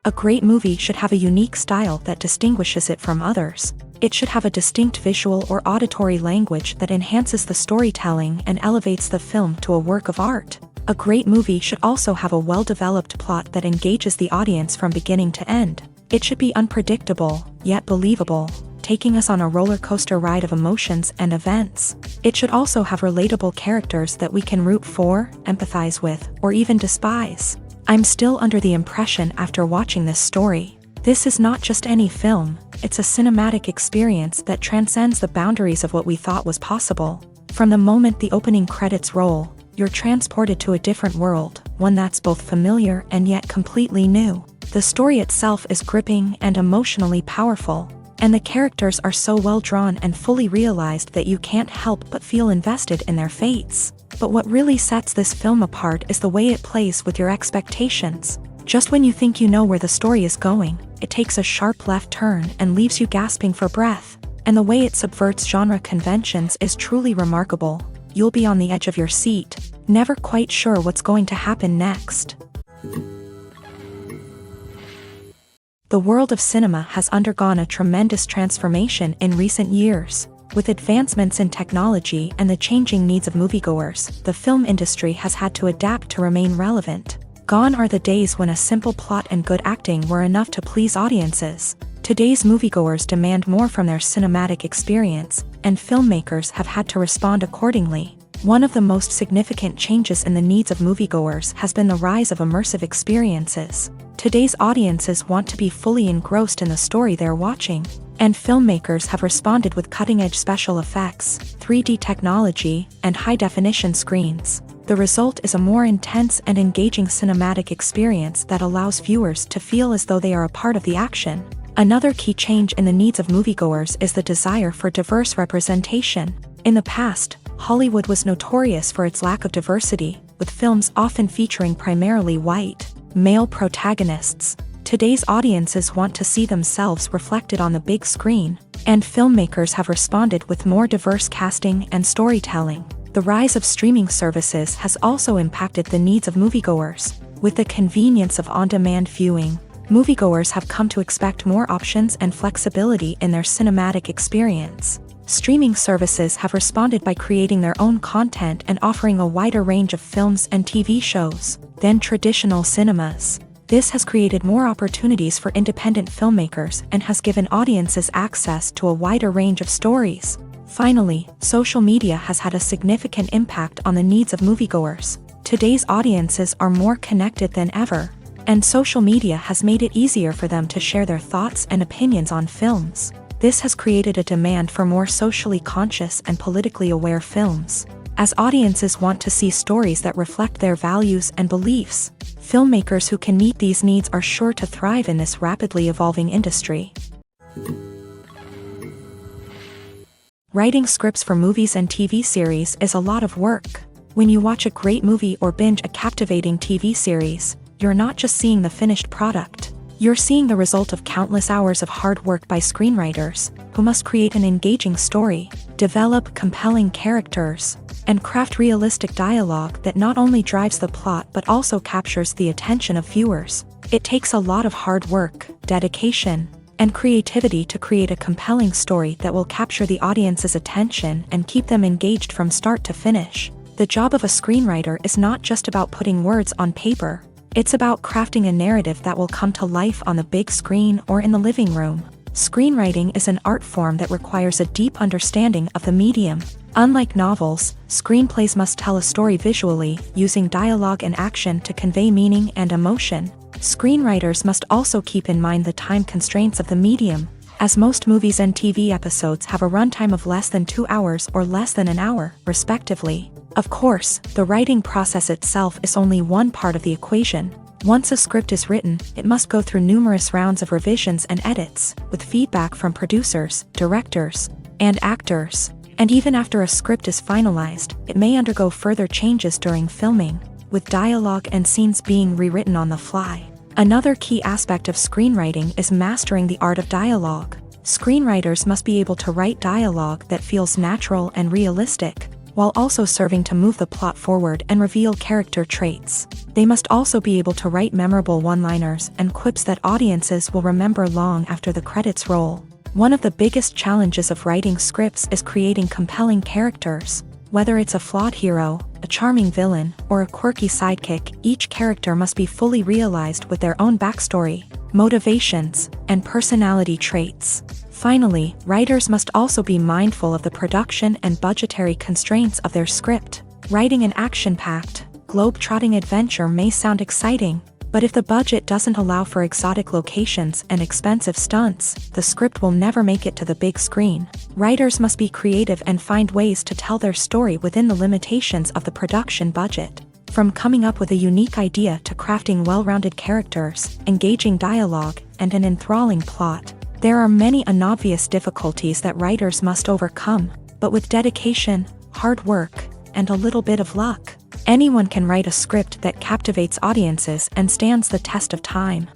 A great movie should have a unique style that distinguishes it from others. It should have a distinct visual or auditory language that enhances the storytelling and elevates the film to a work of art. A great movie should also have a well-developed plot that engages the audience from beginning to end. It should be unpredictable, yet believable, taking us on a roller coaster ride of emotions and events. It should also have relatable characters that we can root for, empathize with, or even despise. I'm still under the impression after watching this story. This is not just any film, it's a cinematic experience that transcends the boundaries of what we thought was possible. From the moment the opening credits roll, you're transported to a different world, one that's both familiar and yet completely new. The story itself is gripping and emotionally powerful, and the characters are so well drawn and fully realized that you can't help but feel invested in their fates. But what really sets this film apart is the way it plays with your expectations. Just when you think you know where the story is going, it takes a sharp left turn and leaves you gasping for breath. And the way it subverts genre conventions is truly remarkable. You'll be on the edge of your seat, never quite sure what's going to happen next. The world of cinema has undergone a tremendous transformation in recent years. With advancements in technology and the changing needs of moviegoers, the film industry has had to adapt to remain relevant. Gone are the days when a simple plot and good acting were enough to please audiences. Today's moviegoers demand more from their cinematic experience, and filmmakers have had to respond accordingly. One of the most significant changes in the needs of moviegoers has been the rise of immersive experiences. Today's audiences want to be fully engrossed in the story they're watching, and filmmakers have responded with cutting-edge special effects, 3D technology, and high-definition screens. The result is a more intense and engaging cinematic experience that allows viewers to feel as though they are a part of the action. Another key change in the needs of moviegoers is the desire for diverse representation. In the past, Hollywood was notorious for its lack of diversity, with films often featuring primarily white, male protagonists. Today's audiences want to see themselves reflected on the big screen, and filmmakers have responded with more diverse casting and storytelling. The rise of streaming services has also impacted the needs of moviegoers. With the convenience of on-demand viewing, moviegoers have come to expect more options and flexibility in their cinematic experience. Streaming services have responded by creating their own content and offering a wider range of films and TV shows than traditional cinemas. This has created more opportunities for independent filmmakers and has given audiences access to a wider range of stories. Finally, social media has had a significant impact on the needs of moviegoers. Today's audiences are more connected than ever, and social media has made it easier for them to share their thoughts and opinions on films. This has created a demand for more socially conscious and politically aware films. As audiences want to see stories that reflect their values and beliefs, filmmakers who can meet these needs are sure to thrive in this rapidly evolving industry. Writing scripts for movies and TV series is a lot of work. When you watch a great movie or binge a captivating TV series, you're not just seeing the finished product. You're seeing the result of countless hours of hard work by screenwriters, who must create an engaging story, develop compelling characters, and craft realistic dialogue that not only drives the plot but also captures the attention of viewers. It takes a lot of hard work, dedication, and creativity to create a compelling story that will capture the audience's attention and keep them engaged from start to finish. The job of a screenwriter is not just about putting words on paper. It's about crafting a narrative that will come to life on the big screen or in the living room. Screenwriting is an art form that requires a deep understanding of the medium. Unlike novels, screenplays must tell a story visually, using dialogue and action to convey meaning and emotion. Screenwriters must also keep in mind the time constraints of the medium, as most movies and TV episodes have a runtime of less than 2 hours or less than an hour, respectively. Of course, the writing process itself is only one part of the equation. Once a script is written, it must go through numerous rounds of revisions and edits, with feedback from producers, directors, and actors. And even after a script is finalized, it may undergo further changes during filming, with dialogue and scenes being rewritten on the fly. Another key aspect of screenwriting is mastering the art of dialogue. Screenwriters must be able to write dialogue that feels natural and realistic. while also serving to move the plot forward and reveal character traits. They must also be able to write memorable one-liners and quips that audiences will remember long after the credits roll. One of the biggest challenges of writing scripts is creating compelling characters. Whether it's a flawed hero, a charming villain, or a quirky sidekick, each character must be fully realized with their own backstory, motivations, and personality traits. Finally, writers must also be mindful of the production and budgetary constraints of their script. Writing an action-packed, globe-trotting adventure may sound exciting, but if the budget doesn't allow for exotic locations and expensive stunts, the script will never make it to the big screen. Writers must be creative and find ways to tell their story within the limitations of the production budget. From coming up with a unique idea to crafting well-rounded characters, engaging dialogue, and an enthralling plot, there are many unobvious difficulties that writers must overcome, but with dedication, hard work, and a little bit of luck, anyone can write a script that captivates audiences and stands the test of time.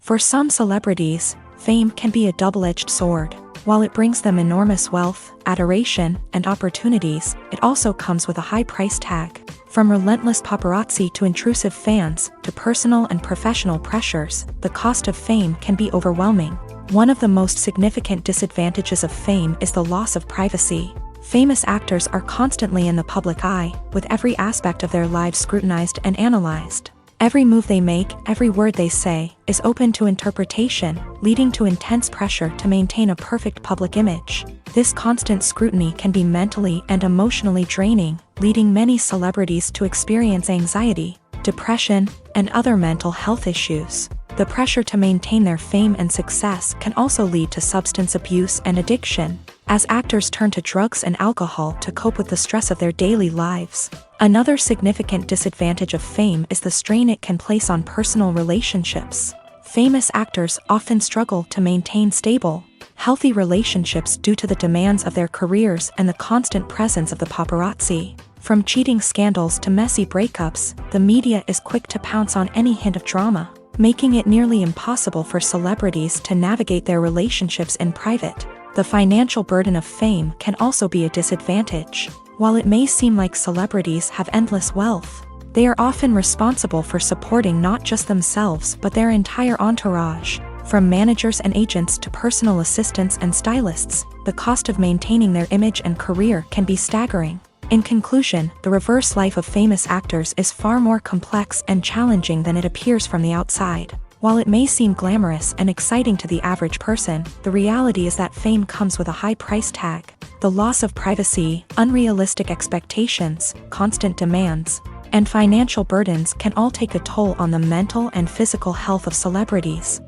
For some celebrities, fame can be a double-edged sword. While it brings them enormous wealth, adoration, and opportunities, it also comes with a high price tag. From relentless paparazzi to intrusive fans, to personal and professional pressures, the cost of fame can be overwhelming. One of the most significant disadvantages of fame is the loss of privacy. Famous actors are constantly in the public eye, with every aspect of their lives scrutinized and analyzed. Every move they make, every word they say, is open to interpretation, leading to intense pressure to maintain a perfect public image. This constant scrutiny can be mentally and emotionally draining, leading many celebrities to experience anxiety, depression, and other mental health issues. The pressure to maintain their fame and success can also lead to substance abuse and addiction, as actors turn to drugs and alcohol to cope with the stress of their daily lives. Another significant disadvantage of fame is the strain it can place on personal relationships. Famous actors often struggle to maintain stable, healthy relationships due to the demands of their careers and the constant presence of the paparazzi. From cheating scandals to messy breakups, the media is quick to pounce on any hint of drama, making it nearly impossible for celebrities to navigate their relationships in private. The financial burden of fame can also be a disadvantage. While it may seem like celebrities have endless wealth, they are often responsible for supporting not just themselves but their entire entourage. From managers and agents to personal assistants and stylists, the cost of maintaining their image and career can be staggering. In conclusion, the reverse life of famous actors is far more complex and challenging than it appears from the outside. While it may seem glamorous and exciting to the average person, the reality is that fame comes with a high price tag. The loss of privacy, unrealistic expectations, constant demands, and financial burdens can all take a toll on the mental and physical health of celebrities.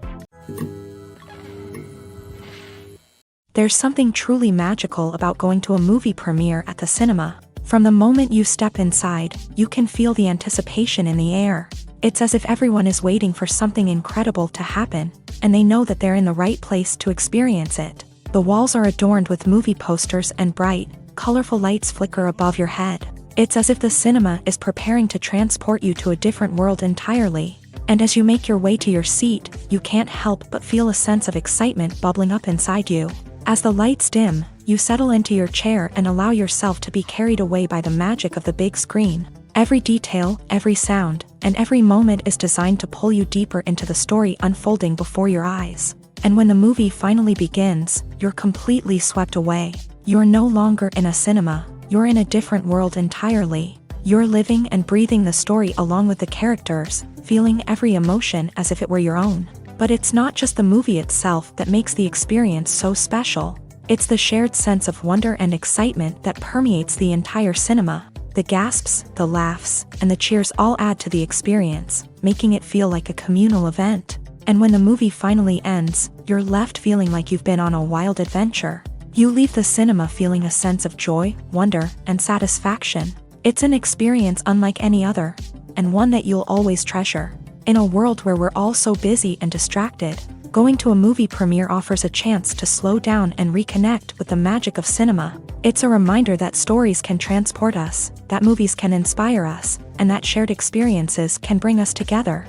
There's something truly magical about going to a movie premiere at the cinema. From the moment you step inside, you can feel the anticipation in the air. It's as if everyone is waiting for something incredible to happen, and they know that they're in the right place to experience it. The walls are adorned with movie posters and bright, colorful lights flicker above your head. It's as if the cinema is preparing to transport you to a different world entirely. And as you make your way to your seat, you can't help but feel a sense of excitement bubbling up inside you. As the lights dim, you settle into your chair and allow yourself to be carried away by the magic of the big screen. Every detail, every sound, and every moment is designed to pull you deeper into the story unfolding before your eyes. And when the movie finally begins, you're completely swept away. You're no longer in a cinema, you're in a different world entirely. You're living and breathing the story along with the characters, feeling every emotion as if it were your own. But it's not just the movie itself that makes the experience so special. It's the shared sense of wonder and excitement that permeates the entire cinema. The gasps, the laughs, and the cheers all add to the experience, making it feel like a communal event. And when the movie finally ends, you're left feeling like you've been on a wild adventure. You leave the cinema feeling a sense of joy, wonder, and satisfaction. It's an experience unlike any other, and one that you'll always treasure. In a world where we're all so busy and distracted, going to a movie premiere offers a chance to slow down and reconnect with the magic of cinema. It's a reminder that stories can transport us, that movies can inspire us, and that shared experiences can bring us together.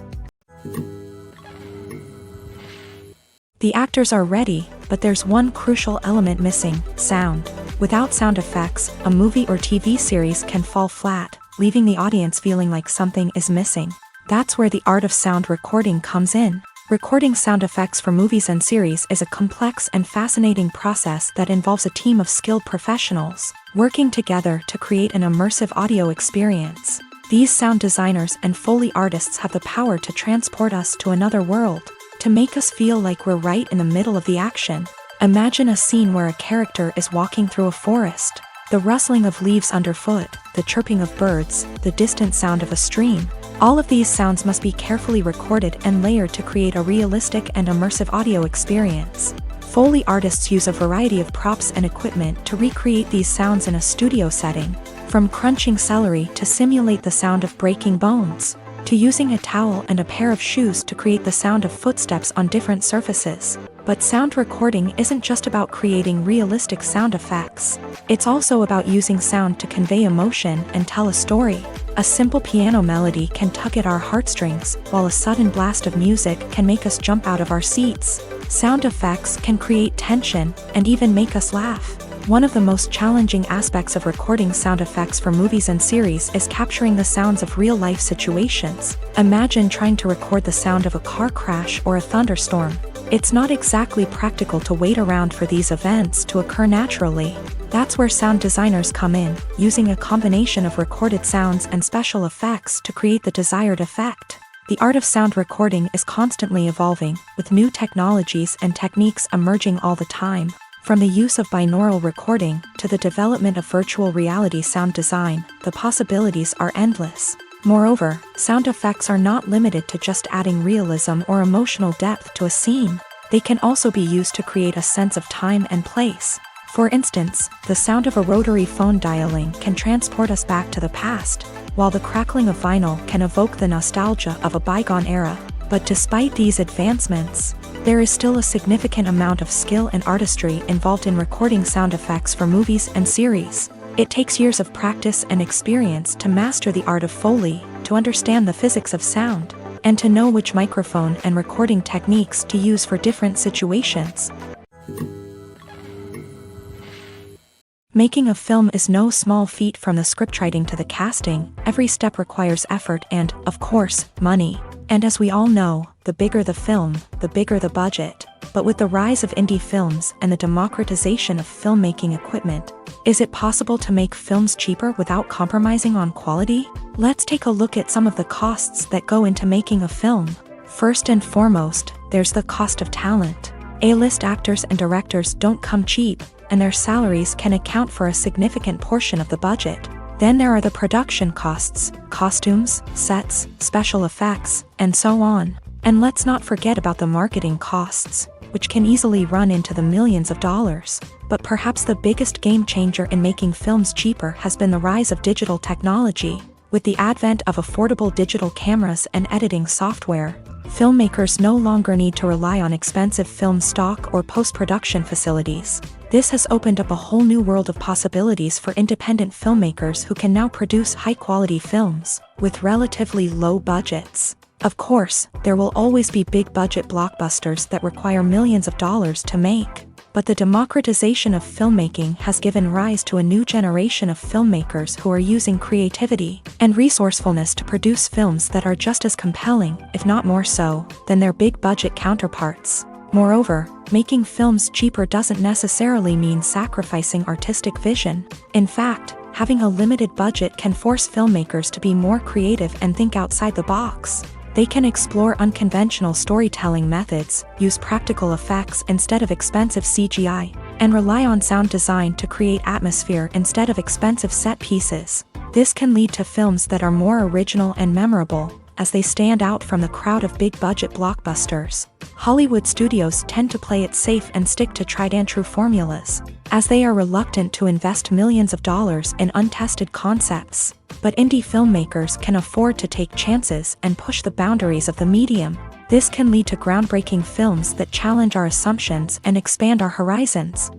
The actors are ready, But there's one crucial element missing: sound. Without sound effects, a movie or TV series can fall flat, leaving the audience feeling like something is missing. That's where the art of sound recording comes in. Recording sound effects for movies and series is a complex and fascinating process that involves a team of skilled professionals working together to create an immersive audio experience. These sound designers and Foley artists have the power to transport us to another world, to make us feel like we're right in the middle of the action. Imagine a scene where a character is walking through a forest. The rustling of leaves underfoot, the chirping of birds, the distant sound of a stream. All of these sounds must be carefully recorded and layered to create a realistic and immersive audio experience. Foley artists use a variety of props and equipment to recreate these sounds in a studio setting, from crunching celery to simulate the sound of breaking bones, to using a towel and a pair of shoes to create the sound of footsteps on different surfaces. But sound recording isn't just about creating realistic sound effects. It's also about using sound to convey emotion and tell a story. A simple piano melody can tug at our heartstrings, while a sudden blast of music can make us jump out of our seats. Sound effects can create tension and even make us laugh. One of the most challenging aspects of recording sound effects for movies and series is capturing the sounds of real-life situations. Imagine trying to record the sound of a car crash or a thunderstorm. It's not exactly practical to wait around for these events to occur naturally. That's where sound designers come in, using a combination of recorded sounds and special effects to create the desired effect. The art of sound recording is constantly evolving, with new technologies and techniques emerging all the time. From the use of binaural recording to the development of virtual reality sound design, the possibilities are endless. Moreover, sound effects are not limited to just adding realism or emotional depth to a scene. They can also be used to create a sense of time and place. For instance, the sound of a rotary phone dialing can transport us back to the past, while the crackling of vinyl can evoke the nostalgia of a bygone era. But despite these advancements, there is still a significant amount of skill and artistry involved in recording sound effects for movies and series. It takes years of practice and experience to master the art of Foley, to understand the physics of sound, and to know which microphone and recording techniques to use for different situations. Making a film is no small feat. From the scriptwriting to the casting, every step requires effort and, of course, money. And as we all know, the bigger the film, the bigger the budget. But with the rise of indie films and the democratization of filmmaking equipment, is it possible to make films cheaper without compromising on quality? Let's take a look at some of the costs that go into making a film. First and foremost, there's the cost of talent. A-list actors and directors don't come cheap, and their salaries can account for a significant portion of the budget. Then there are the production costs, costumes, sets, special effects, and so on. And let's not forget about the marketing costs, which can easily run into the millions of dollars. But perhaps the biggest game changer in making films cheaper has been the rise of digital technology. With the advent of affordable digital cameras and editing software, filmmakers no longer need to rely on expensive film stock or post-production facilities. This has opened up a whole new world of possibilities for independent filmmakers who can now produce high-quality films with relatively low budgets. Of course, there will always be big-budget blockbusters that require millions of dollars to make. But the democratization of filmmaking has given rise to a new generation of filmmakers who are using creativity and resourcefulness to produce films that are just as compelling, if not more so, than their big-budget counterparts. Moreover, making films cheaper doesn't necessarily mean sacrificing artistic vision. In fact, having a limited budget can force filmmakers to be more creative and think outside the box. They can explore unconventional storytelling methods, use practical effects instead of expensive CGI, and rely on sound design to create atmosphere instead of expensive set pieces. This can lead to films that are more original and memorable, as they stand out from the crowd of big-budget blockbusters. Hollywood studios tend to play it safe and stick to tried-and-true formulas, as they are reluctant to invest millions of dollars in untested concepts. But indie filmmakers can afford to take chances and push the boundaries of the medium. This can lead to groundbreaking films that challenge our assumptions and expand our horizons.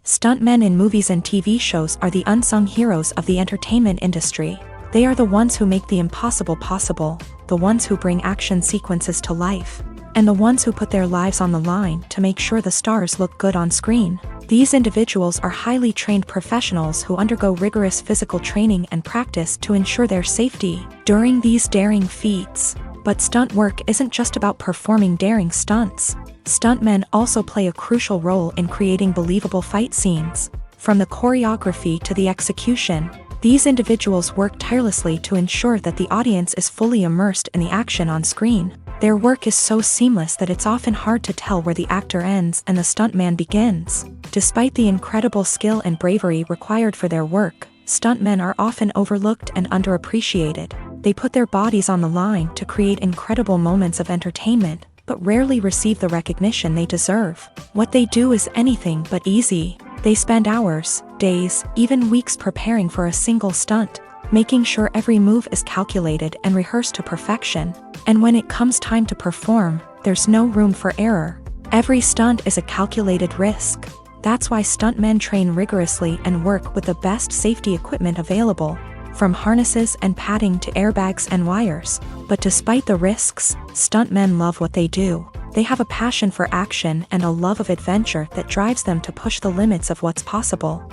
Stuntmen in movies and TV shows are the unsung heroes of the entertainment industry. They are the ones who make the impossible possible, the ones who bring action sequences to life. and the ones who put their lives on the line to make sure the stars look good on screen. These individuals are highly trained professionals who undergo rigorous physical training and practice to ensure their safety during these daring feats. But stunt work isn't just about performing daring stunts. Stuntmen also play a crucial role in creating believable fight scenes. From the choreography to the execution, these individuals work tirelessly to ensure that the audience is fully immersed in the action on screen. Their work is so seamless that it's often hard to tell where the actor ends and the stuntman begins. Despite the incredible skill and bravery required for their work, stuntmen are often overlooked and underappreciated. They put their bodies on the line to create incredible moments of entertainment, but rarely receive the recognition they deserve. What they do is anything but easy. They spend hours, days, even weeks preparing for a single stunt, making sure every move is calculated and rehearsed to perfection. And when it comes time to perform, there's no room for error. Every stunt is a calculated risk. That's why stuntmen train rigorously and work with the best safety equipment available, from harnesses and padding to airbags and wires. But despite the risks, stuntmen love what they do. They have a passion for action and a love of adventure that drives them to push the limits of what's possible.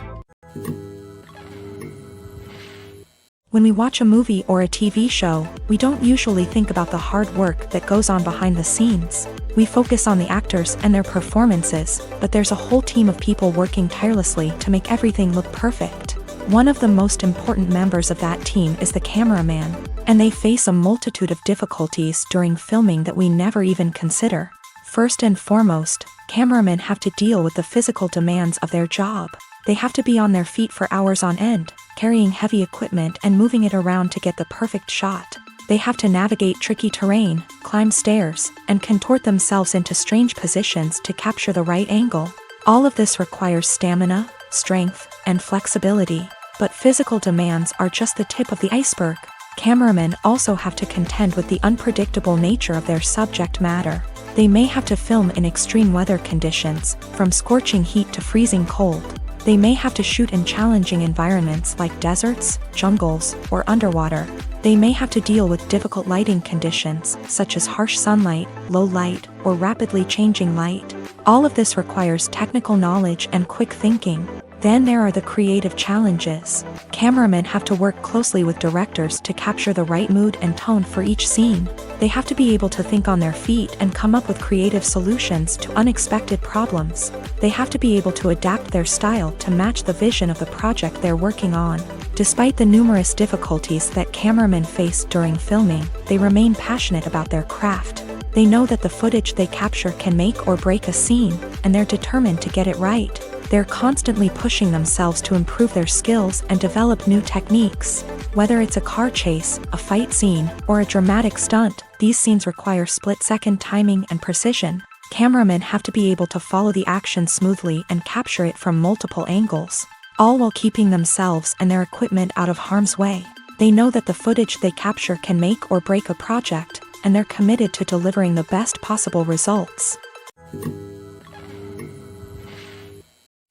When we watch a movie or a TV show, we don't usually think about the hard work that goes on behind the scenes. We focus on the actors and their performances, but there's a whole team of people working tirelessly to make everything look perfect. One of the most important members of that team is the cameraman, and they face a multitude of difficulties during filming that we never even consider. First and foremost, cameramen have to deal with the physical demands of their job. They have to be on their feet for hours on end, carrying heavy equipment and moving it around to get the perfect shot. They have to navigate tricky terrain, climb stairs, and contort themselves into strange positions to capture the right angle. All of this requires stamina, strength, and flexibility. But physical demands are just the tip of the iceberg. Cameramen also have to contend with the unpredictable nature of their subject matter. They may have to film in extreme weather conditions, from scorching heat to freezing cold. They may have to shoot in challenging environments like deserts, jungles, or underwater. They may have to deal with difficult lighting conditions, such as harsh sunlight, low light, or rapidly changing light. All of this requires technical knowledge and quick thinking. Then there are the creative challenges. Cameramen have to work closely with directors to capture the right mood and tone for each scene. They have to be able to think on their feet and come up with creative solutions to unexpected problems. They have to be able to adapt their style to match the vision of the project they're working on. Despite the numerous difficulties that cameramen face during filming, they remain passionate about their craft. They know that the footage they capture can make or break a scene, and they're determined to get it right. They're constantly pushing themselves to improve their skills and develop new techniques. Whether it's a car chase, a fight scene, or a dramatic stunt, these scenes require split-second timing and precision. Cameramen have to be able to follow the action smoothly and capture it from multiple angles, all while keeping themselves and their equipment out of harm's way. They know that the footage they capture can make or break a project, and they're committed to delivering the best possible results.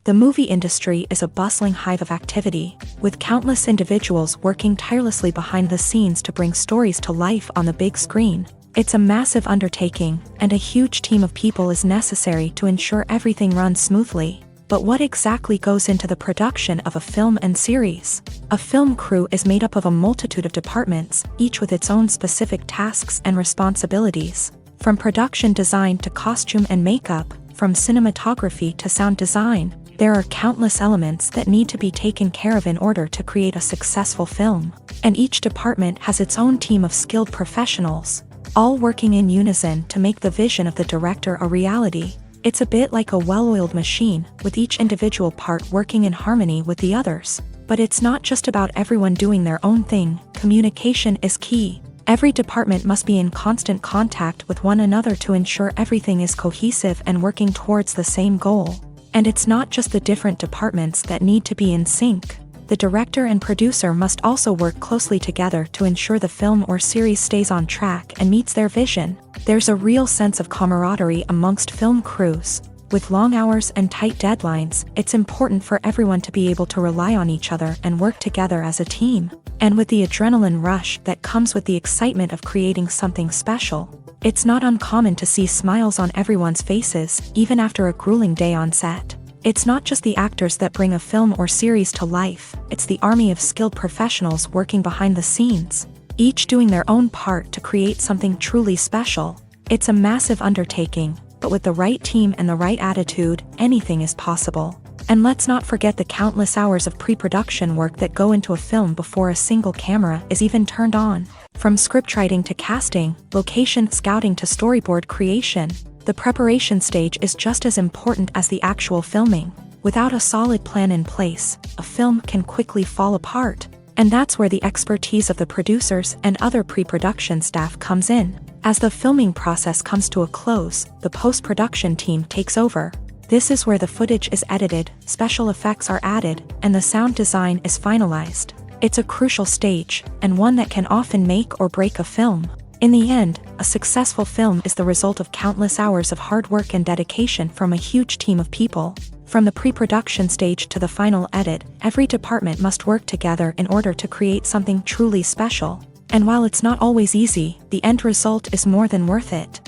The movie industry is a bustling hive of activity, with countless individuals working tirelessly behind the scenes to bring stories to life on the big screen. It's a massive undertaking, and a huge team of people is necessary to ensure everything runs smoothly. But what exactly goes into the production of a film and series? A film crew is made up of a multitude of departments, each with its own specific tasks and responsibilities. From production design to costume and makeup, from cinematography to sound design, there are countless elements that need to be taken care of in order to create a successful film. And each department has its own team of skilled professionals, all working in unison to make the vision of the director a reality. It's a bit like a well-oiled machine, with each individual part working in harmony with the others. But it's not just about everyone doing their own thing. Communication is key. Every department must be in constant contact with one another to ensure everything is cohesive and working towards the same goal. And it's not just the different departments that need to be in sync. The director and producer must also work closely together to ensure the film or series stays on track and meets their vision. There's a real sense of camaraderie amongst film crews. With long hours and tight deadlines, it's important for everyone to be able to rely on each other and work together as a team. And with the adrenaline rush that comes with the excitement of creating something special, It's not uncommon to see smiles on everyone's faces, even after a grueling day on set. It's not just the actors that bring a film or series to life, it's the army of skilled professionals working behind the scenes, each doing their own part to create something truly special. It's a massive undertaking, but with the right team and the right attitude, anything is possible. And let's not forget the countless hours of pre-production work that go into a film before a single camera is even turned on. From scriptwriting to casting, location scouting to storyboard creation, the preparation stage is just as important as the actual filming. Without a solid plan in place, a film can quickly fall apart. And that's where the expertise of the producers and other pre-production staff comes in. As the filming process comes to a close, the post-production team takes over. This is where the footage is edited, special effects are added, and the sound design is finalized. It's a crucial stage, and one that can often make or break a film. In the end, a successful film is the result of countless hours of hard work and dedication from a huge team of people. From the pre-production stage to the final edit, every department must work together in order to create something truly special. And while it's not always easy, the end result is more than worth it.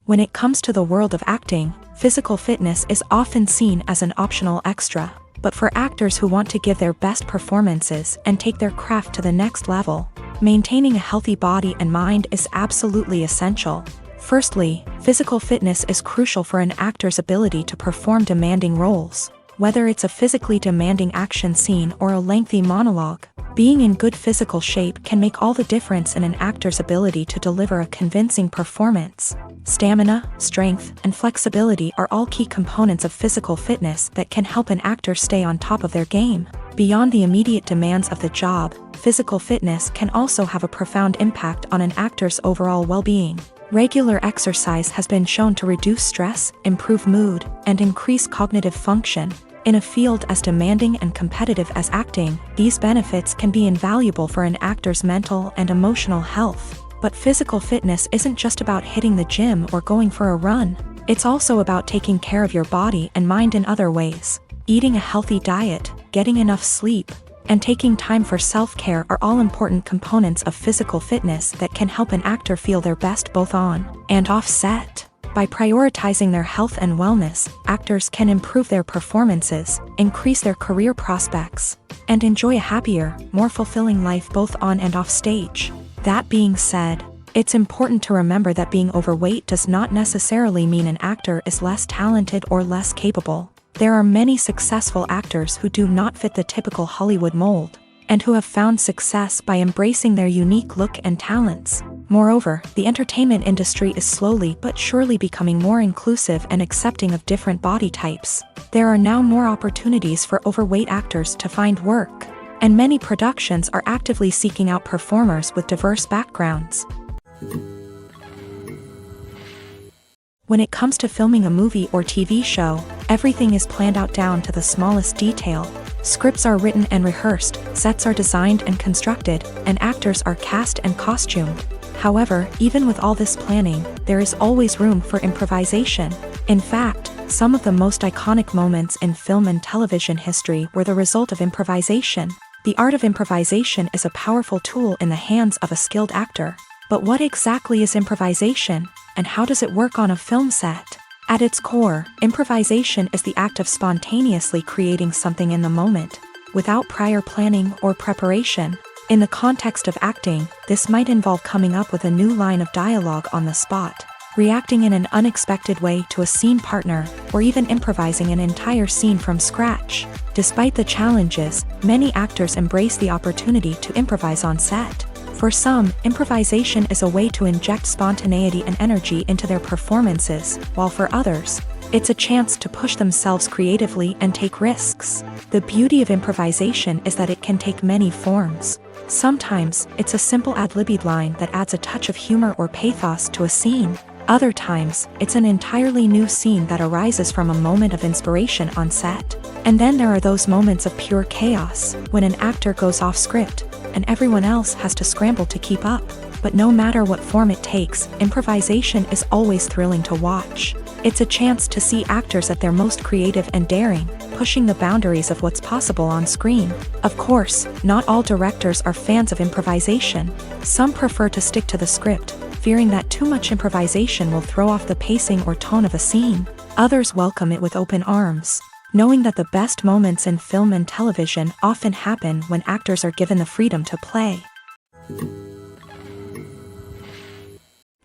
When it comes to the world of acting, physical fitness is often seen as an optional extra. But for actors who want to give their best performances and take their craft to the next level, maintaining a healthy body and mind is absolutely essential. Firstly, physical fitness is crucial for an actor's ability to perform demanding roles. Whether it's a physically demanding action scene or a lengthy monologue, being in good physical shape can make all the difference in an actor's ability to deliver a convincing performance. Stamina, strength, and flexibility are all key components of physical fitness that can help an actor stay on top of their game. Beyond the immediate demands of the job, physical fitness can also have a profound impact on an actor's overall well-being. Regular exercise has been shown to reduce stress, improve mood, and increase cognitive function. In a field as demanding and competitive as acting, these benefits can be invaluable for an actor's mental and emotional health. But physical fitness isn't just about hitting the gym or going for a run. It's also about taking care of your body and mind in other ways. Eating a healthy diet, getting enough sleep, and taking time for self-care are all important components of physical fitness that can help an actor feel their best both on and off set. By prioritizing their health and wellness, actors can improve their performances, increase their career prospects, and enjoy a happier, more fulfilling life both on and off stage. That being said, it's important to remember that being overweight does not necessarily mean an actor is less talented or less capable. There are many successful actors who do not fit the typical Hollywood mold, and who have found success by embracing their unique look and talents. Moreover, the entertainment industry is slowly but surely becoming more inclusive and accepting of different body types. There are now more opportunities for overweight actors to find work, and many productions are actively seeking out performers with diverse backgrounds. When it comes to filming a movie or TV show, everything is planned out down to the smallest detail. Scripts are written and rehearsed, sets are designed and constructed, and actors are cast and costumed. However, even with all this planning, there is always room for improvisation. In fact, some of the most iconic moments in film and television history were the result of improvisation. The art of improvisation is a powerful tool in the hands of a skilled actor. But what exactly is improvisation, and how does it work on a film set? At its core, improvisation is the act of spontaneously creating something in the moment, without prior planning or preparation. In the context of acting, this might involve coming up with a new line of dialogue on the spot, reacting in an unexpected way to a scene partner, or even improvising an entire scene from scratch. Despite the challenges, many actors embrace the opportunity to improvise on set. For some, improvisation is a way to inject spontaneity and energy into their performances, while for others, it's a chance to push themselves creatively and take risks. The beauty of improvisation is that it can take many forms. Sometimes, it's a simple ad-libbed line that adds a touch of humor or pathos to a scene. Other times, it's an entirely new scene that arises from a moment of inspiration on set. And then there are those moments of pure chaos, when an actor goes off script, and everyone else has to scramble to keep up. But no matter what form it takes, improvisation is always thrilling to watch. It's a chance to see actors at their most creative and daring, pushing the boundaries of what's possible on screen. Of course, not all directors are fans of improvisation. Some prefer to stick to the script, fearing that too much improvisation will throw off the pacing or tone of a scene. Others welcome it with open arms, knowing that the best moments in film and television often happen when actors are given the freedom to play.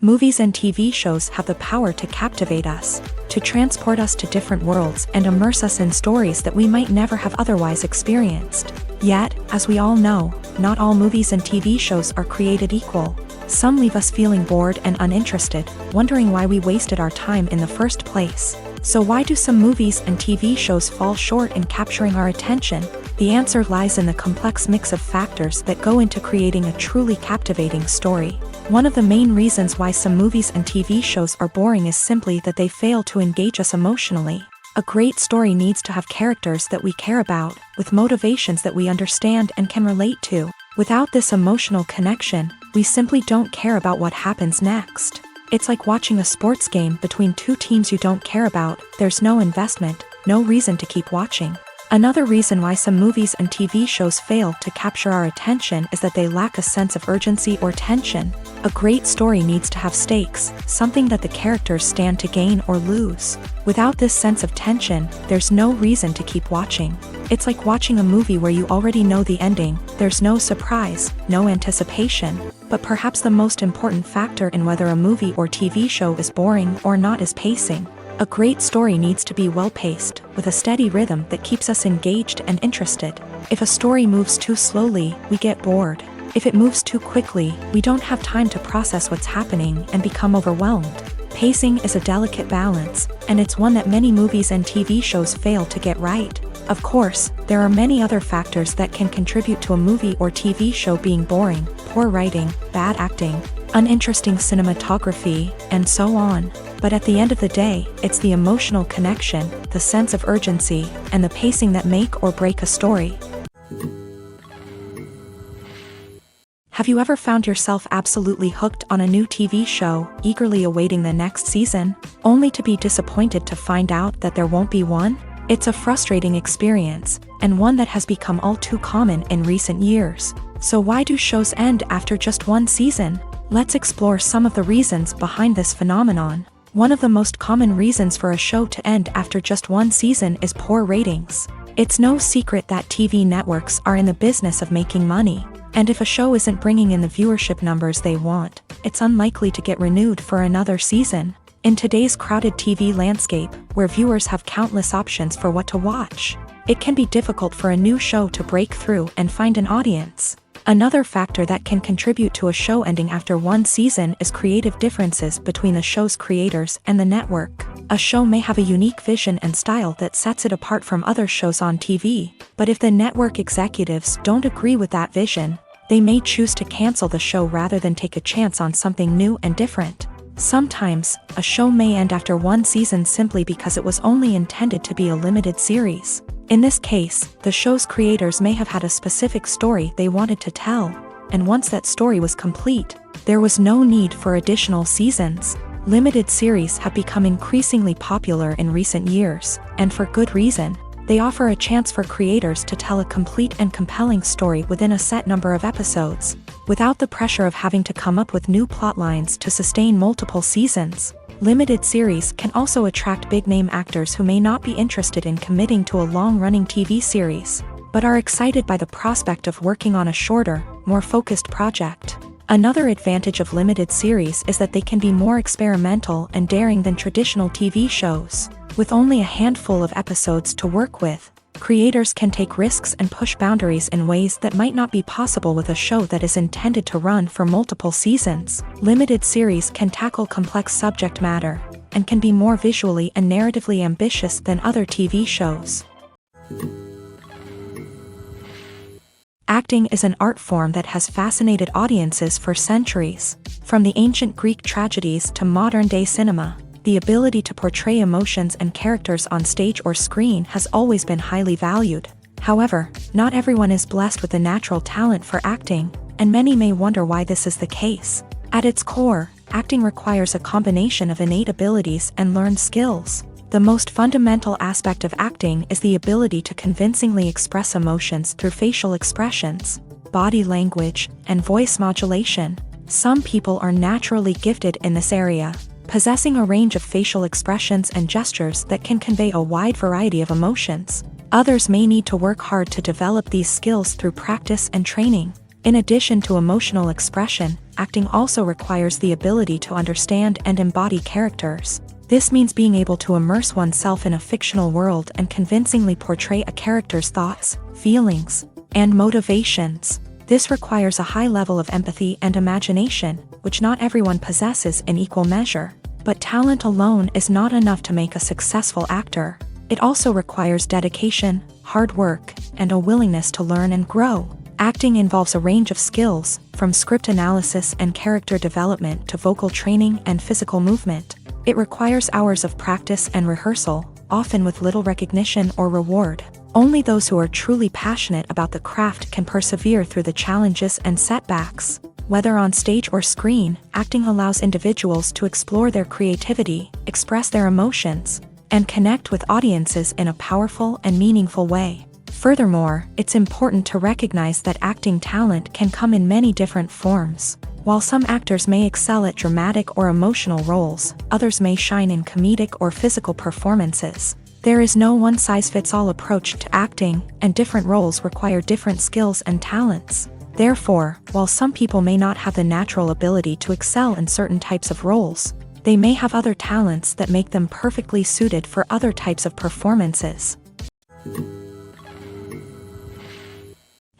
Movies and TV shows have the power to captivate us, to transport us to different worlds and immerse us in stories that we might never have otherwise experienced. Yet, as we all know, not all movies and TV shows are created equal. Some leave us feeling bored and uninterested, wondering why we wasted our time in the first place. So why do some movies and TV shows fall short in capturing our attention? The answer lies in the complex mix of factors that go into creating a truly captivating story. One of the main reasons why some movies and TV shows are boring is simply that they fail to engage us emotionally. A great story needs to have characters that we care about, with motivations that we understand and can relate to. Without this emotional connection, we simply don't care about what happens next. It's like watching a sports game between two teams you don't care about. There's no investment, no reason to keep watching. Another reason why some movies and TV shows fail to capture our attention is that they lack a sense of urgency or tension. A great story needs to have stakes, something that the characters stand to gain or lose. Without this sense of tension, there's no reason to keep watching. It's like watching a movie where you already know the ending. There's no surprise, no anticipation. But perhaps the most important factor in whether a movie or TV show is boring or not is pacing. A great story needs to be well-paced, with a steady rhythm that keeps us engaged and interested. If a story moves too slowly, we get bored. If it moves too quickly, we don't have time to process what's happening and become overwhelmed. Pacing is a delicate balance, and it's one that many movies and TV shows fail to get right. Of course, there are many other factors that can contribute to a movie or TV show being boring: poor writing, bad acting, uninteresting cinematography, and so on. But at the end of the day, it's the emotional connection, the sense of urgency, and the pacing that make or break a story. Have you ever found yourself absolutely hooked on a new TV show, eagerly awaiting the next season, only to be disappointed to find out that there won't be one? It's a frustrating experience, and one that has become all too common in recent years. So why do shows end after just one season? Let's explore some of the reasons behind this phenomenon. One of the most common reasons for a show to end after just one season is poor ratings. It's no secret that TV networks are in the business of making money, and if a show isn't bringing in the viewership numbers they want, it's unlikely to get renewed for another season. In today's crowded TV landscape, where viewers have countless options for what to watch, it can be difficult for a new show to break through and find an audience. Another factor that can contribute to a show ending after one season is creative differences between the show's creators and the network. A show may have a unique vision and style that sets it apart from other shows on TV, but if the network executives don't agree with that vision, they may choose to cancel the show rather than take a chance on something new and different. Sometimes, a show may end after one season simply because it was only intended to be a limited series. In this case, the show's creators may have had a specific story they wanted to tell, and once that story was complete, there was no need for additional seasons. Limited series have become increasingly popular in recent years, and for good reason. They offer a chance for creators to tell a complete and compelling story within a set number of episodes, without the pressure of having to come up with new plotlines to sustain multiple seasons. Limited series can also attract big-name actors who may not be interested in committing to a long-running TV series, but are excited by the prospect of working on a shorter, more focused project. Another advantage of limited series is that they can be more experimental and daring than traditional TV shows. With only a handful of episodes to work with, creators can take risks and push boundaries in ways that might not be possible with a show that is intended to run for multiple seasons. Limited series can tackle complex subject matter, and can be more visually and narratively ambitious than other TV shows. Acting is an art form that has fascinated audiences for centuries. From the ancient Greek tragedies to modern-day cinema, the ability to portray emotions and characters on stage or screen has always been highly valued. However, not everyone is blessed with a natural talent for acting, and many may wonder why this is the case. At its core, acting requires a combination of innate abilities and learned skills. The most fundamental aspect of acting is the ability to convincingly express emotions through facial expressions, body language, and voice modulation. Some people are naturally gifted in this area, possessing a range of facial expressions and gestures that can convey a wide variety of emotions. Others may need to work hard to develop these skills through practice and training. In addition to emotional expression, acting also requires the ability to understand and embody characters. This means being able to immerse oneself in a fictional world and convincingly portray a character's thoughts, feelings, and motivations. This requires a high level of empathy and imagination, which not everyone possesses in equal measure. But talent alone is not enough to make a successful actor. It also requires dedication, hard work, and a willingness to learn and grow. Acting involves a range of skills, from script analysis and character development to vocal training and physical movement. It requires hours of practice and rehearsal, often with little recognition or reward. Only those who are truly passionate about the craft can persevere through the challenges and setbacks. Whether on stage or screen, acting allows individuals to explore their creativity, express their emotions, and connect with audiences in a powerful and meaningful way. Furthermore, it's important to recognize that acting talent can come in many different forms. While some actors may excel at dramatic or emotional roles, others may shine in comedic or physical performances. There is no one-size-fits-all approach to acting, and different roles require different skills and talents. Therefore, while some people may not have the natural ability to excel in certain types of roles, they may have other talents that make them perfectly suited for other types of performances.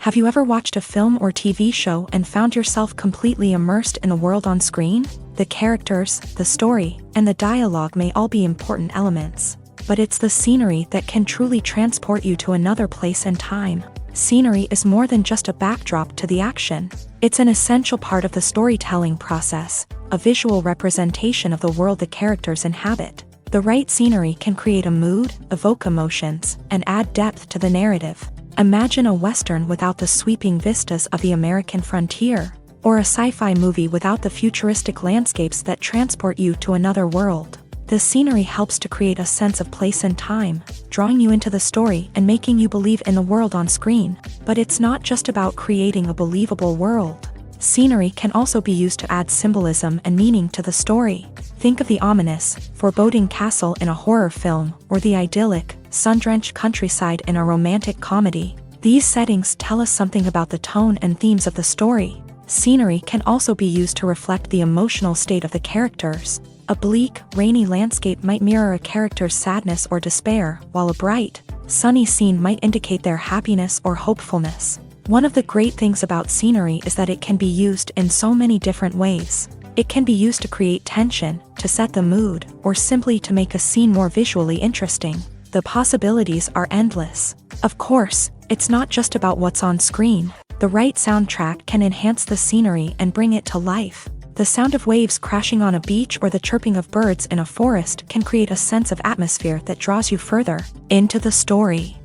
Have you ever watched a film or TV show and found yourself completely immersed in the world on screen? The characters, the story, and the dialogue may all be important elements, but it's the scenery that can truly transport you to another place and time. Scenery is more than just a backdrop to the action. It's an essential part of the storytelling process, a visual representation of the world the characters inhabit. The right scenery can create a mood, evoke emotions, and add depth to the narrative. Imagine a Western without the sweeping vistas of the American frontier, or a sci-fi movie without the futuristic landscapes that transport you to another world. The scenery helps to create a sense of place and time, drawing you into the story and making you believe in the world on screen. But it's not just about creating a believable world. Scenery can also be used to add symbolism and meaning to the story. Think of the ominous, foreboding castle in a horror film, or the idyllic, sun-drenched countryside in a romantic comedy. These settings tell us something about the tone and themes of the story. Scenery can also be used to reflect the emotional state of the characters. A bleak, rainy landscape might mirror a character's sadness or despair, while a bright, sunny scene might indicate their happiness or hopefulness. One of the great things about scenery is that it can be used in so many different ways. It can be used to create tension, to set the mood, or simply to make a scene more visually interesting. The possibilities are endless. Of course, it's not just about what's on screen. The right soundtrack can enhance the scenery and bring it to life. The sound of waves crashing on a beach or the chirping of birds in a forest can create a sense of atmosphere that draws you further into the story.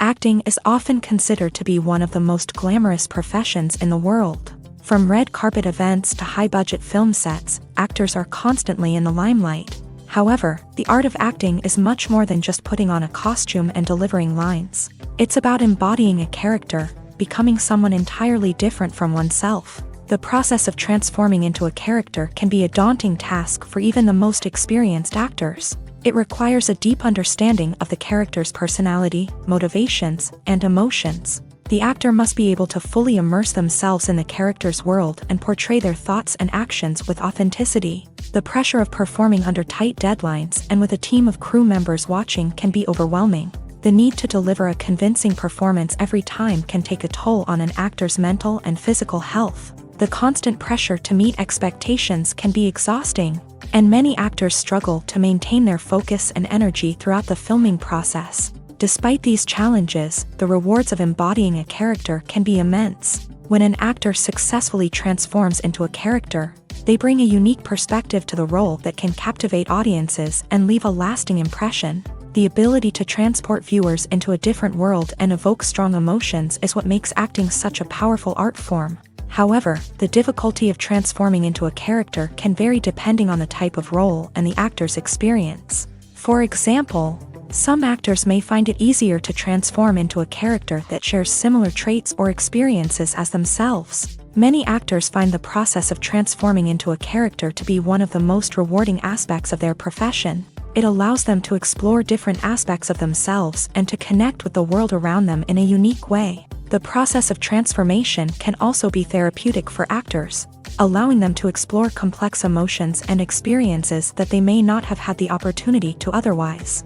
Acting is often considered to be one of the most glamorous professions in the world. From red carpet events to high-budget film sets, actors are constantly in the limelight. However, the art of acting is much more than just putting on a costume and delivering lines. It's about embodying a character, becoming someone entirely different from oneself. The process of transforming into a character can be a daunting task for even the most experienced actors. It requires a deep understanding of the character's personality, motivations, and emotions. The actor must be able to fully immerse themselves in the character's world and portray their thoughts and actions with authenticity. The pressure of performing under tight deadlines and with a team of crew members watching can be overwhelming. The need to deliver a convincing performance every time can take a toll on an actor's mental and physical health. The constant pressure to meet expectations can be exhausting, and many actors struggle to maintain their focus and energy throughout the filming process. Despite these challenges, the rewards of embodying a character can be immense. When an actor successfully transforms into a character, they bring a unique perspective to the role that can captivate audiences and leave a lasting impression. The ability to transport viewers into a different world and evoke strong emotions is what makes acting such a powerful art form. However, the difficulty of transforming into a character can vary depending on the type of role and the actor's experience. For example, some actors may find it easier to transform into a character that shares similar traits or experiences as themselves. Many actors find the process of transforming into a character to be one of the most rewarding aspects of their profession. It allows them to explore different aspects of themselves and to connect with the world around them in a unique way. The process of transformation can also be therapeutic for actors, allowing them to explore complex emotions and experiences that they may not have had the opportunity to otherwise.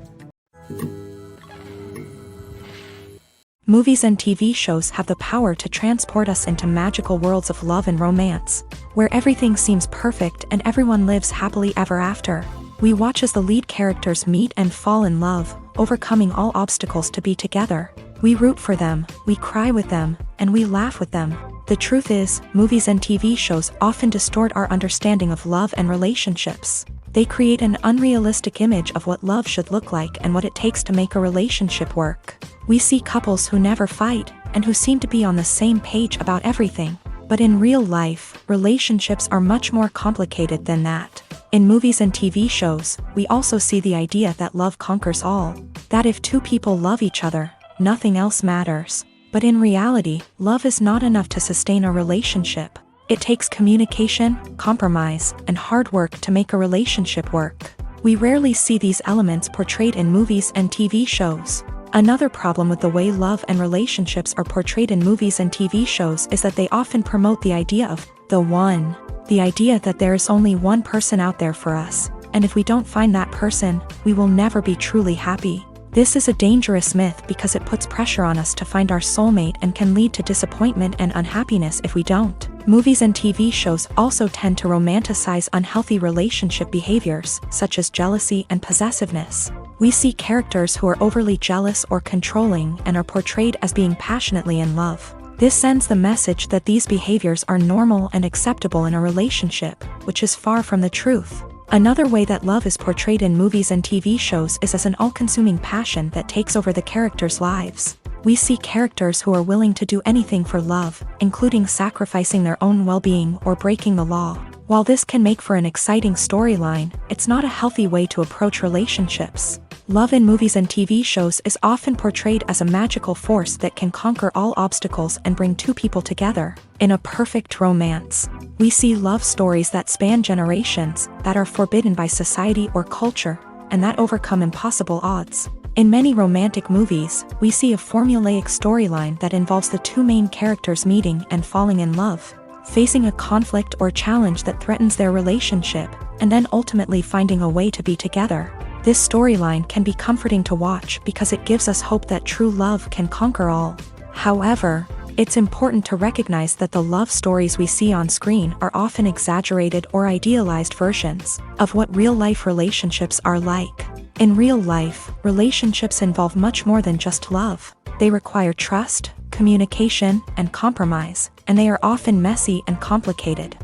Movies and TV shows have the power to transport us into magical worlds of love and romance, where everything seems perfect and everyone lives happily ever after. We watch as the lead characters meet and fall in love, overcoming all obstacles to be together. We root for them, we cry with them, and we laugh with them. The truth is, movies and TV shows often distort our understanding of love and relationships. They create an unrealistic image of what love should look like and what it takes to make a relationship work. We see couples who never fight, and who seem to be on the same page about everything. But in real life, relationships are much more complicated than that. In movies and TV shows, we also see the idea that love conquers all. That if two people love each other, nothing else matters. But in reality, love is not enough to sustain a relationship. It takes communication, compromise, and hard work to make a relationship work. We rarely see these elements portrayed in movies and TV shows. Another problem with the way love and relationships are portrayed in movies and TV shows is that they often promote the idea of the one. The idea that there is only one person out there for us, and if we don't find that person, we will never be truly happy. This is a dangerous myth because it puts pressure on us to find our soulmate and can lead to disappointment and unhappiness if we don't. Movies and TV shows also tend to romanticize unhealthy relationship behaviors, such as jealousy and possessiveness. We see characters who are overly jealous or controlling and are portrayed as being passionately in love. This sends the message that these behaviors are normal and acceptable in a relationship, which is far from the truth. Another way that love is portrayed in movies and TV shows is as an all-consuming passion that takes over the characters' lives. We see characters who are willing to do anything for love, including sacrificing their own well-being or breaking the law. While this can make for an exciting storyline, it's not a healthy way to approach relationships. Love in movies and TV shows is often portrayed as a magical force that can conquer all obstacles and bring two people together. In a perfect romance, we see love stories that span generations, that are forbidden by society or culture, and that overcome impossible odds. In many romantic movies, we see a formulaic storyline that involves the two main characters meeting and falling in love, facing a conflict or challenge that threatens their relationship, and then ultimately finding a way to be together. This storyline can be comforting to watch because it gives us hope that true love can conquer all. However, it's important to recognize that the love stories we see on screen are often exaggerated or idealized versions of what real-life relationships are like. In real life, relationships involve much more than just love. They require trust, communication, and compromise, and they are often messy and complicated.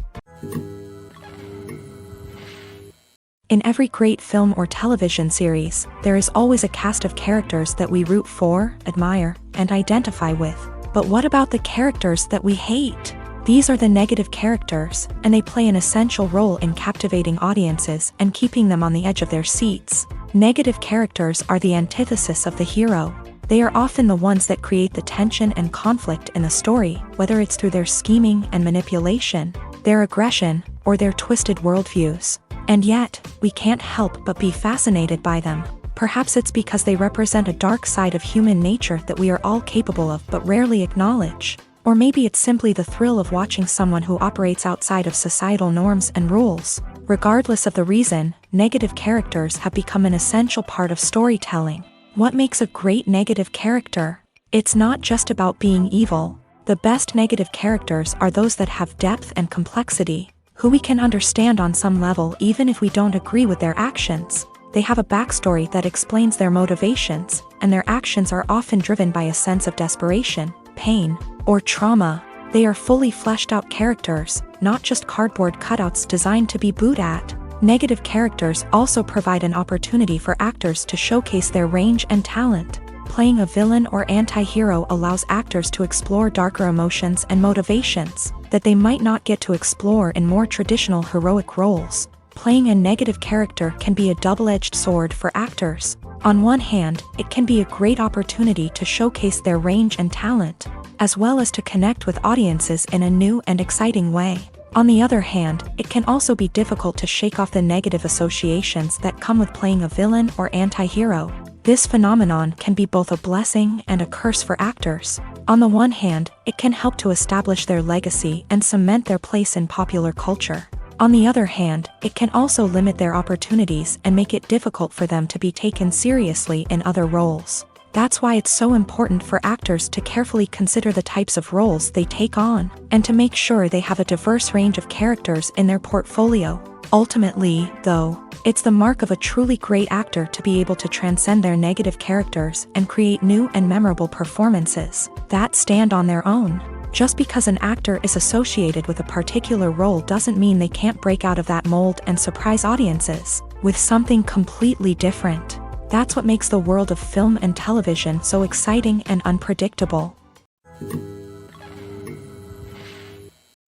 In every great film or television series, there is always a cast of characters that we root for, admire, and identify with. But what about the characters that we hate? These are the negative characters, and they play an essential role in captivating audiences and keeping them on the edge of their seats. Negative characters are the antithesis of the hero. They are often the ones that create the tension and conflict in the story, whether it's through their scheming and manipulation, their aggression, or their twisted worldviews. And yet, we can't help but be fascinated by them. Perhaps it's because they represent a dark side of human nature that we are all capable of but rarely acknowledge. Or maybe it's simply the thrill of watching someone who operates outside of societal norms and rules. Regardless of the reason, negative characters have become an essential part of storytelling. What makes a great negative character? It's not just about being evil. The best negative characters are those that have depth and complexity, who we can understand on some level even if we don't agree with their actions. They have a backstory that explains their motivations, and their actions are often driven by a sense of desperation, pain, or trauma. They are fully fleshed out characters, not just cardboard cutouts designed to be booed at. Negative characters also provide an opportunity for actors to showcase their range and talent. Playing a villain or anti-hero allows actors to explore darker emotions and motivations that they might not get to explore in more traditional heroic roles. Playing a negative character can be a double-edged sword for actors. On one hand, it can be a great opportunity to showcase their range and talent, as well as to connect with audiences in a new and exciting way. On the other hand, it can also be difficult to shake off the negative associations that come with playing a villain or anti-hero. This phenomenon can be both a blessing and a curse for actors. On the one hand, it can help to establish their legacy and cement their place in popular culture. On the other hand, it can also limit their opportunities and make it difficult for them to be taken seriously in other roles. That's why it's so important for actors to carefully consider the types of roles they take on, and to make sure they have a diverse range of characters in their portfolio. Ultimately, though, it's the mark of a truly great actor to be able to transcend their negative characters and create new and memorable performances that stand on their own. Just because an actor is associated with a particular role doesn't mean they can't break out of that mold and surprise audiences with something completely different. That's what makes the world of film and television so exciting and unpredictable.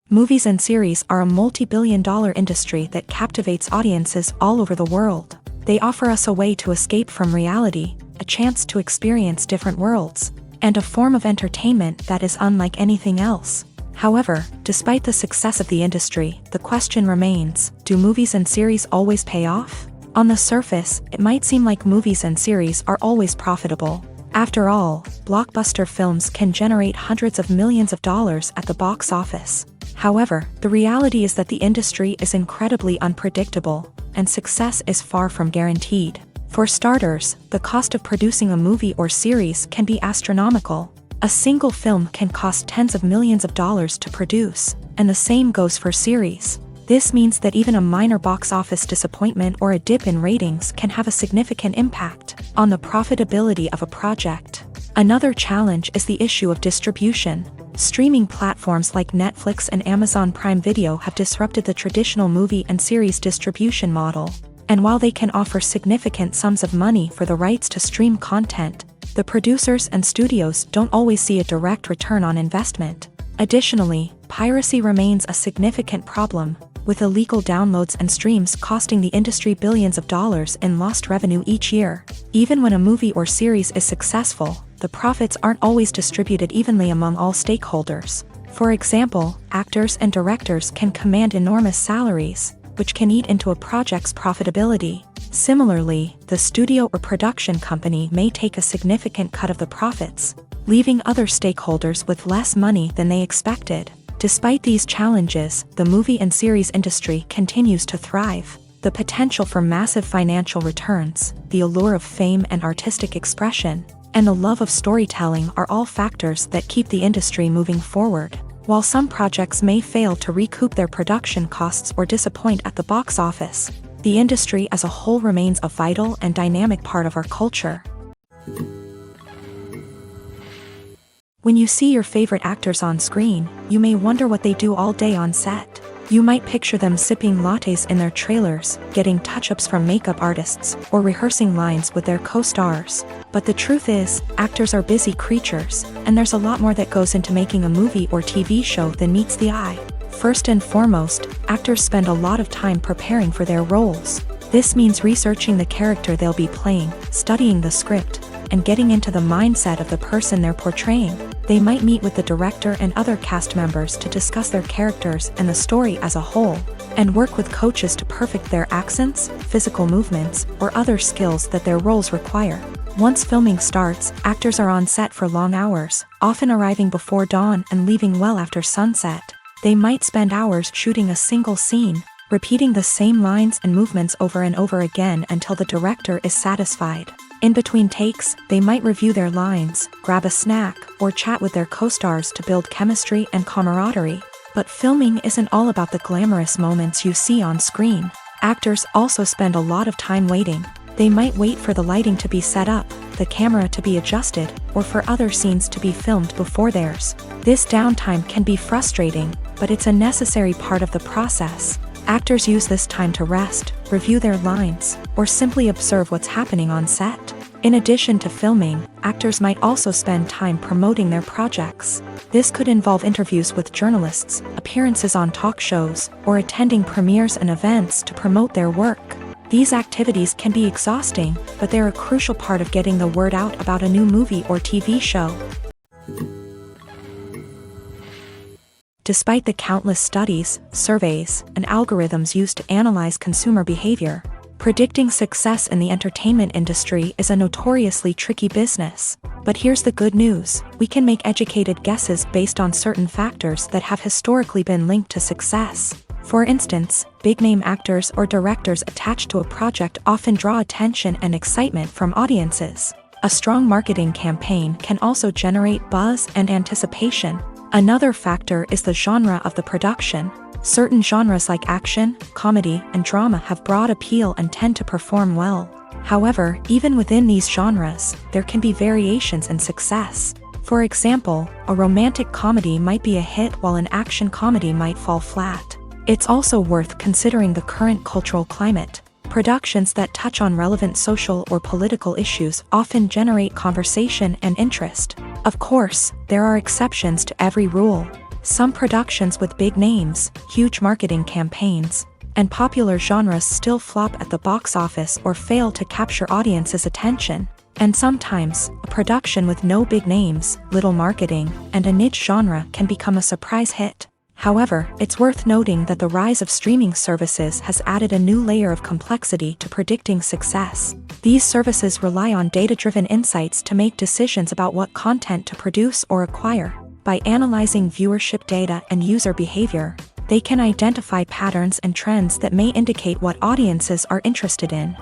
Movies and series are a multi-billion-dollar industry that captivates audiences all over the world. They offer us a way to escape from reality, a chance to experience different worlds, and a form of entertainment that is unlike anything else. However, despite the success of the industry, the question remains, do movies and series always pay off? On the surface, it might seem like movies and series are always profitable. After all, blockbuster films can generate hundreds of millions of dollars at the box office. However, the reality is that the industry is incredibly unpredictable, and success is far from guaranteed. For starters, the cost of producing a movie or series can be astronomical. A single film can cost tens of millions of dollars to produce, and the same goes for series. This means that even a minor box office disappointment or a dip in ratings can have a significant impact on the profitability of a project. Another challenge is the issue of distribution. Streaming platforms like Netflix and Amazon Prime Video have disrupted the traditional movie and series distribution model. And while they can offer significant sums of money for the rights to stream content, the producers and studios don't always see a direct return on investment. Additionally, piracy remains a significant problem, with illegal downloads and streams costing the industry billions of dollars in lost revenue each year. Even when a movie or series is successful, the profits aren't always distributed evenly among all stakeholders. For example, actors and directors can command enormous salaries, which can eat into a project's profitability. Similarly, the studio or production company may take a significant cut of the profits, leaving other stakeholders with less money than they expected. Despite these challenges, the movie and series industry continues to thrive. The potential for massive financial returns, the allure of fame and artistic expression, and the love of storytelling are all factors that keep the industry moving forward. While some projects may fail to recoup their production costs or disappoint at the box office, the industry as a whole remains a vital and dynamic part of our culture. When you see your favorite actors on screen, you may wonder what they do all day on set. You might picture them sipping lattes in their trailers, getting touch-ups from makeup artists, or rehearsing lines with their co-stars. But the truth is, actors are busy creatures, and there's a lot more that goes into making a movie or TV show than meets the eye. First and foremost, actors spend a lot of time preparing for their roles. This means researching the character they'll be playing, studying the script, and getting into the mindset of the person they're portraying. They might meet with the director and other cast members to discuss their characters and the story as a whole, and work with coaches to perfect their accents, physical movements, or other skills that their roles require. Once filming starts, actors are on set for long hours, often arriving before dawn and leaving well after sunset. They might spend hours shooting a single scene, repeating the same lines and movements over and over again until the director is satisfied. In between takes, they might review their lines, grab a snack, or chat with their co-stars to build chemistry and camaraderie. But filming isn't all about the glamorous moments you see on screen. Actors also spend a lot of time waiting. They might wait for the lighting to be set up, the camera to be adjusted, or for other scenes to be filmed before theirs. This downtime can be frustrating, but it's a necessary part of the process. Actors use this time to rest, review their lines, or simply observe what's happening on set. In addition to filming, actors might also spend time promoting their projects. This could involve interviews with journalists, appearances on talk shows, or attending premieres and events to promote their work. These activities can be exhausting, but they're a crucial part of getting the word out about a new movie or TV show. Despite the countless studies, surveys, and algorithms used to analyze consumer behavior, predicting success in the entertainment industry is a notoriously tricky business. But here's the good news: we can make educated guesses based on certain factors that have historically been linked to success. For instance, big-name actors or directors attached to a project often draw attention and excitement from audiences. A strong marketing campaign can also generate buzz and anticipation. Another factor is the genre of the production. Certain genres like action, comedy, and drama have broad appeal and tend to perform well. However, even within these genres, there can be variations in success. For example, a romantic comedy might be a hit while an action comedy might fall flat. It's also worth considering the current cultural climate. Productions that touch on relevant social or political issues often generate conversation and interest. Of course, there are exceptions to every rule. Some productions with big names, huge marketing campaigns, and popular genres still flop at the box office or fail to capture audiences' attention. And sometimes, a production with no big names, little marketing, and a niche genre can become a surprise hit. However, it's worth noting that the rise of streaming services has added a new layer of complexity to predicting success. These services rely on data-driven insights to make decisions about what content to produce or acquire. By analyzing viewership data and user behavior, they can identify patterns and trends that may indicate what audiences are interested in.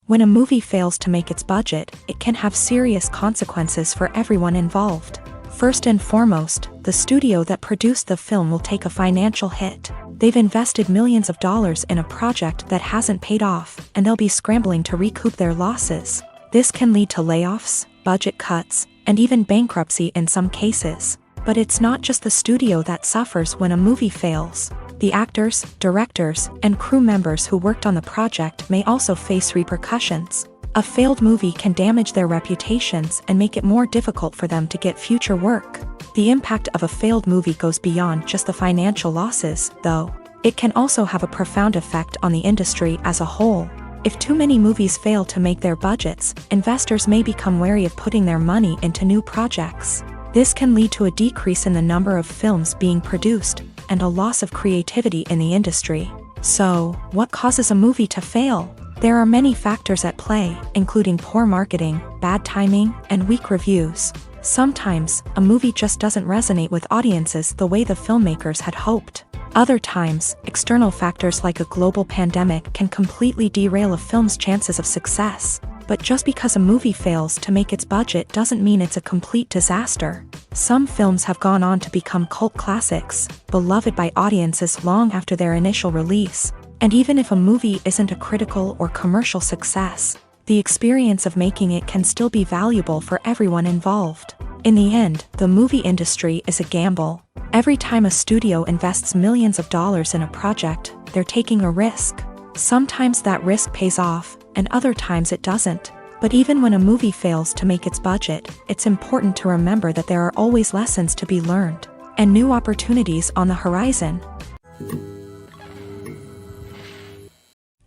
When a movie fails to make its budget, it can have serious consequences for everyone involved. First and foremost, the studio that produced the film will take a financial hit. They've invested millions of dollars in a project that hasn't paid off, and they'll be scrambling to recoup their losses. This can lead to layoffs, budget cuts, and even bankruptcy in some cases. But it's not just the studio that suffers when a movie fails. The actors, directors, and crew members who worked on the project may also face repercussions. A failed movie can damage their reputations and make it more difficult for them to get future work. The impact of a failed movie goes beyond just the financial losses, though. It can also have a profound effect on the industry as a whole. If too many movies fail to make their budgets, investors may become wary of putting their money into new projects. This can lead to a decrease in the number of films being produced, and a loss of creativity in the industry. So, what causes a movie to fail? There are many factors at play, including poor marketing, bad timing, and weak reviews. Sometimes, a movie just doesn't resonate with audiences the way the filmmakers had hoped. Other times, external factors like a global pandemic can completely derail a film's chances of success. But just because a movie fails to make its budget doesn't mean it's a complete disaster. Some films have gone on to become cult classics, beloved by audiences long after their initial release. And even if a movie isn't a critical or commercial success, the experience of making it can still be valuable for everyone involved. In the end, the movie industry is a gamble. Every time a studio invests millions of dollars in a project, they're taking a risk. Sometimes that risk pays off, and other times it doesn't. But even when a movie fails to make its budget, it's important to remember that there are always lessons to be learned, and new opportunities on the horizon.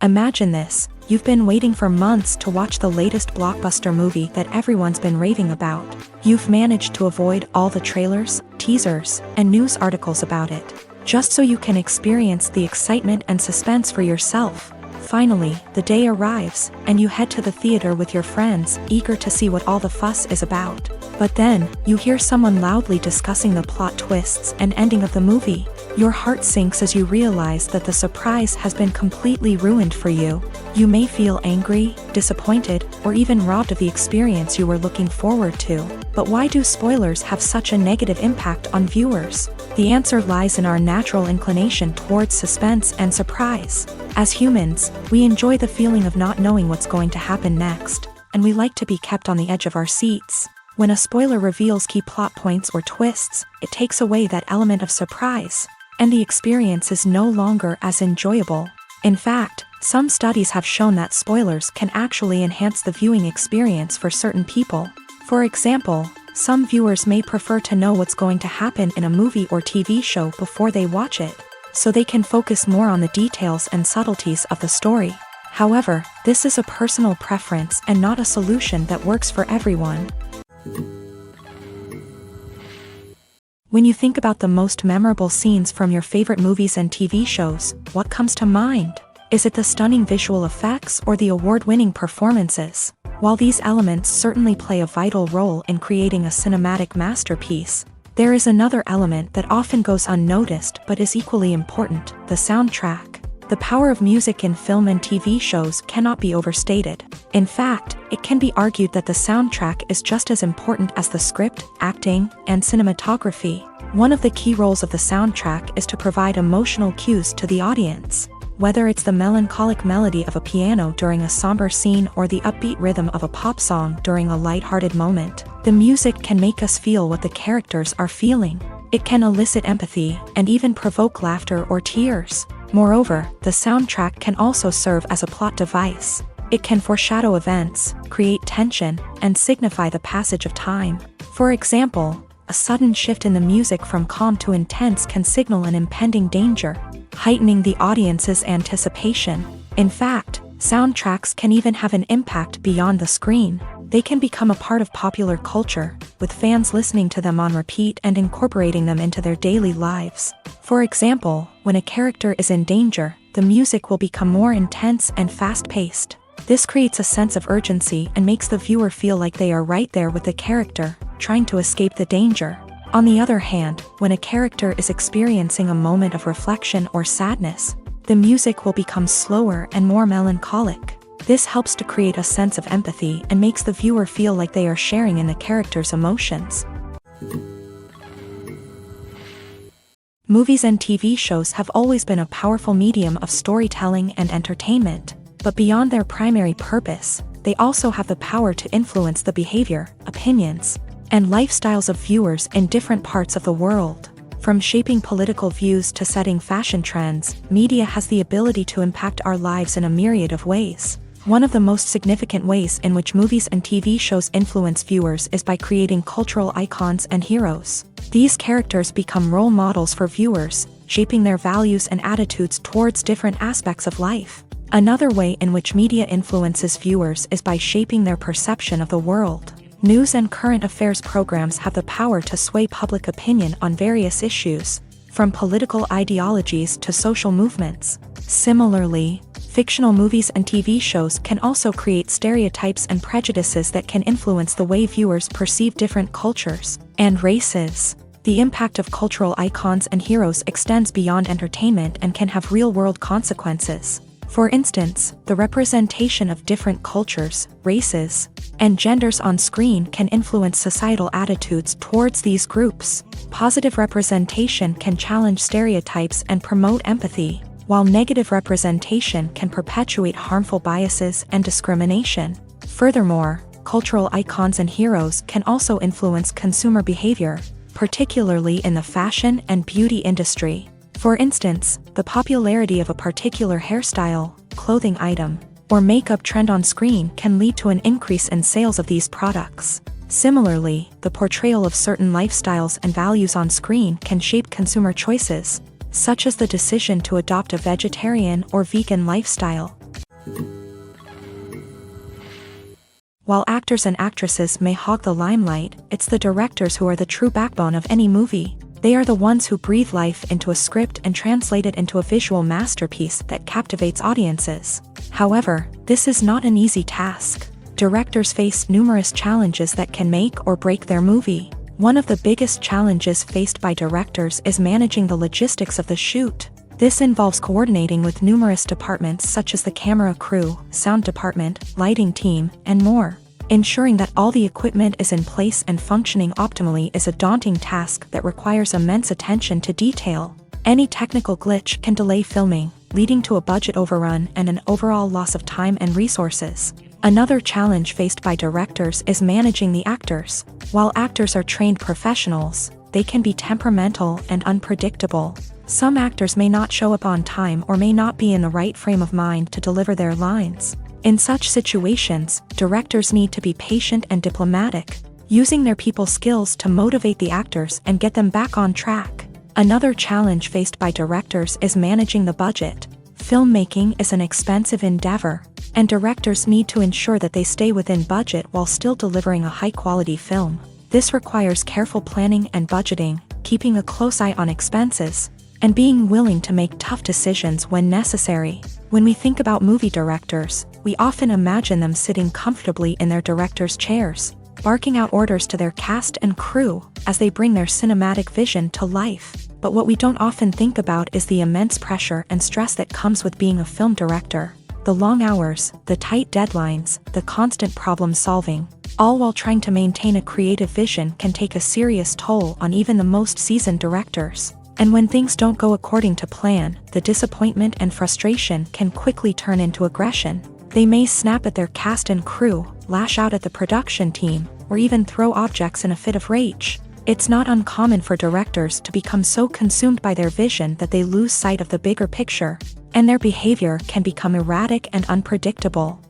Imagine this: you've been waiting for months to watch the latest blockbuster movie that everyone's been raving about. You've managed to avoid all the trailers, teasers, and news articles about it, just so you can experience the excitement and suspense for yourself. Finally, the day arrives, and you head to the theater with your friends, eager to see what all the fuss is about. But then, you hear someone loudly discussing the plot twists and ending of the movie. Your heart sinks as you realize that the surprise has been completely ruined for you. You may feel angry, disappointed, or even robbed of the experience you were looking forward to. But why do spoilers have such a negative impact on viewers? The answer lies in our natural inclination towards suspense and surprise. As humans, we enjoy the feeling of not knowing what's going to happen next, and we like to be kept on the edge of our seats. When a spoiler reveals key plot points or twists, it takes away that element of surprise, and the experience is no longer as enjoyable. In fact, Some studies have shown that spoilers can actually enhance the viewing experience for certain people. For example, some viewers may prefer to know what's going to happen in a movie or TV show before they watch it, so they can focus more on the details and subtleties of the story. However, this is a personal preference and not a solution that works for everyone. When you think about the most memorable scenes from your favorite movies and TV shows, what comes to mind? Is it the stunning visual effects or the award-winning performances? While these elements certainly play a vital role in creating a cinematic masterpiece, there is another element that often goes unnoticed but is equally important: the soundtrack. The power of music in film and TV shows cannot be overstated. In fact, it can be argued that the soundtrack is just as important as the script, acting, and cinematography. One of the key roles of the soundtrack is to provide emotional cues to the audience. Whether it's the melancholic melody of a piano during a somber scene or the upbeat rhythm of a pop song during a lighthearted moment, the music can make us feel what the characters are feeling. It can elicit empathy and even provoke laughter or tears. Moreover, the soundtrack can also serve as a plot device. It can foreshadow events, create tension, and signify the passage of time. For example, a sudden shift in the music from calm to intense can signal an impending danger, heightening the audience's anticipation. In fact, soundtracks can even have an impact beyond the screen. They can become a part of popular culture, with fans listening to them on repeat and incorporating them into their daily lives. For example, when a character is in danger, the music will become more intense and fast-paced. This creates a sense of urgency and makes the viewer feel like they are right there with the character, trying to escape the danger. On the other hand, when a character is experiencing a moment of reflection or sadness, the music will become slower and more melancholic. This helps to create a sense of empathy and makes the viewer feel like they are sharing in the character's emotions. Movies and TV shows have always been a powerful medium of storytelling and entertainment, but beyond their primary purpose, they also have the power to influence the behavior, opinions, and lifestyles of viewers in different parts of the world. From shaping political views to setting fashion trends, media has the ability to impact our lives in a myriad of ways. One of the most significant ways in which movies and TV shows influence viewers is by creating cultural icons and heroes. These characters become role models for viewers, shaping their values and attitudes towards different aspects of life. Another way in which media influences viewers is by shaping their perception of the world. News and current affairs programs have the power to sway public opinion on various issues, from political ideologies to social movements. Similarly, fictional movies and TV shows can also create stereotypes and prejudices that can influence the way viewers perceive different cultures and races. The impact of cultural icons and heroes extends beyond entertainment and can have real-world consequences. For instance, the representation of different cultures, races, and genders on screen can influence societal attitudes towards these groups. Positive representation can challenge stereotypes and promote empathy, while negative representation can perpetuate harmful biases and discrimination. Furthermore, cultural icons and heroes can also influence consumer behavior, particularly in the fashion and beauty industry. For instance, the popularity of a particular hairstyle, clothing item, or makeup trend on screen can lead to an increase in sales of these products. Similarly, the portrayal of certain lifestyles and values on screen can shape consumer choices, such as the decision to adopt a vegetarian or vegan lifestyle. While actors and actresses may hog the limelight, it's the directors who are the true backbone of any movie. They are the ones who breathe life into a script and translate it into a visual masterpiece that captivates audiences. However, this is not an easy task. Directors face numerous challenges that can make or break their movie. One of the biggest challenges faced by directors is managing the logistics of the shoot. This involves coordinating with numerous departments such as the camera crew, sound department, lighting team, and more. Ensuring that all the equipment is in place and functioning optimally is a daunting task that requires immense attention to detail. Any technical glitch can delay filming, leading to a budget overrun and an overall loss of time and resources. Another challenge faced by directors is managing the actors. While actors are trained professionals, they can be temperamental and unpredictable. Some actors may not show up on time or may not be in the right frame of mind to deliver their lines. In such situations, directors need to be patient and diplomatic, using their people skills to motivate the actors and get them back on track. Another challenge faced by directors is managing the budget. Filmmaking is an expensive endeavor, and directors need to ensure that they stay within budget while still delivering a high-quality film. This requires careful planning and budgeting, keeping a close eye on expenses, and being willing to make tough decisions when necessary. When we think about movie directors, we often imagine them sitting comfortably in their director's chairs, barking out orders to their cast and crew as they bring their cinematic vision to life. But what we don't often think about is the immense pressure and stress that comes with being a film director. The long hours, the tight deadlines, the constant problem solving, all while trying to maintain a creative vision can take a serious toll on even the most seasoned directors. And when things don't go according to plan, the disappointment and frustration can quickly turn into aggression. They may snap at their cast and crew, lash out at the production team, or even throw objects in a fit of rage. It's not uncommon for directors to become so consumed by their vision that they lose sight of the bigger picture, and their behavior can become erratic and unpredictable.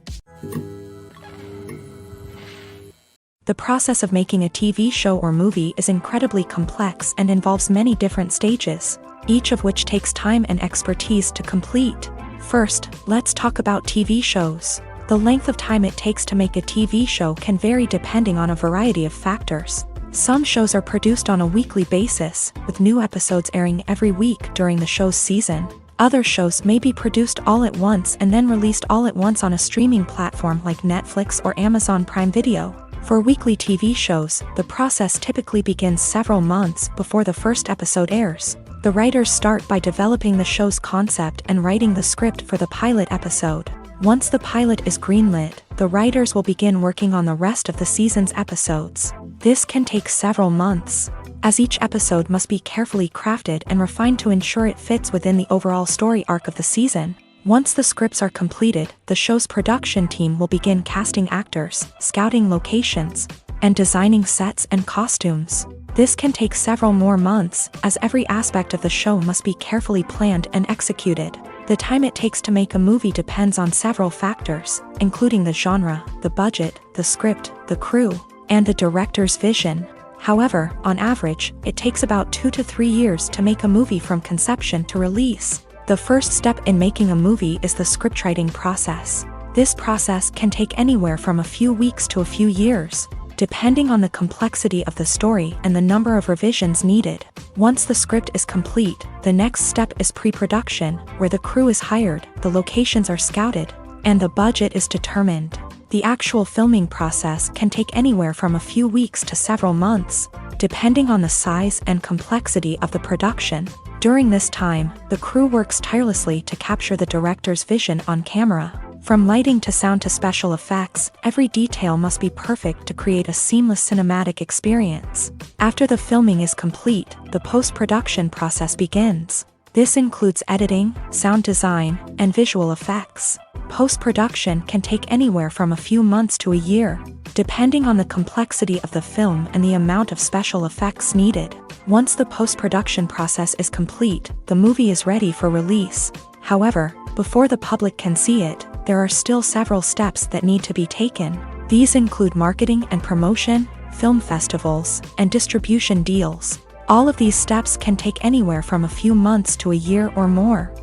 The process of making a TV show or movie is incredibly complex and involves many different stages, each of which takes time and expertise to complete. First, let's talk about TV shows. The length of time it takes to make a TV show can vary depending on a variety of factors. Some shows are produced on a weekly basis, with new episodes airing every week during the show's season. Other shows may be produced all at once and then released all at once on a streaming platform like Netflix or Amazon Prime Video. For weekly TV shows, the process typically begins several months before the first episode airs. The writers start by developing the show's concept and writing the script for the pilot episode. Once the pilot is greenlit, the writers will begin working on the rest of the season's episodes. This can take several months, as each episode must be carefully crafted and refined to ensure it fits within the overall story arc of the season. Once the scripts are completed, the show's production team will begin casting actors, scouting locations, and designing sets and costumes. This can take several more months, as every aspect of the show must be carefully planned and executed. The time it takes to make a movie depends on several factors, including the genre, the budget, the script, the crew, and the director's vision. However, on average, it takes about 2 to 3 years to make a movie from conception to release. The first step in making a movie is the scriptwriting process. This process can take anywhere from a few weeks to a few years, depending on the complexity of the story and the number of revisions needed. Once the script is complete, the next step is pre-production, where the crew is hired, the locations are scouted, and the budget is determined. The actual filming process can take anywhere from a few weeks to several months, depending on the size and complexity of the production. During this time, the crew works tirelessly to capture the director's vision on camera. From lighting to sound to special effects, every detail must be perfect to create a seamless cinematic experience. After the filming is complete, the post-production process begins. This includes editing, sound design, and visual effects. Post-production can take anywhere from a few months to a year, depending on the complexity of the film and the amount of special effects needed. Once the post-production process is complete, the movie is ready for release. However, before the public can see it, there are still several steps that need to be taken. These include marketing and promotion, film festivals, and distribution deals. All of these steps can take anywhere from a few months to a year or more.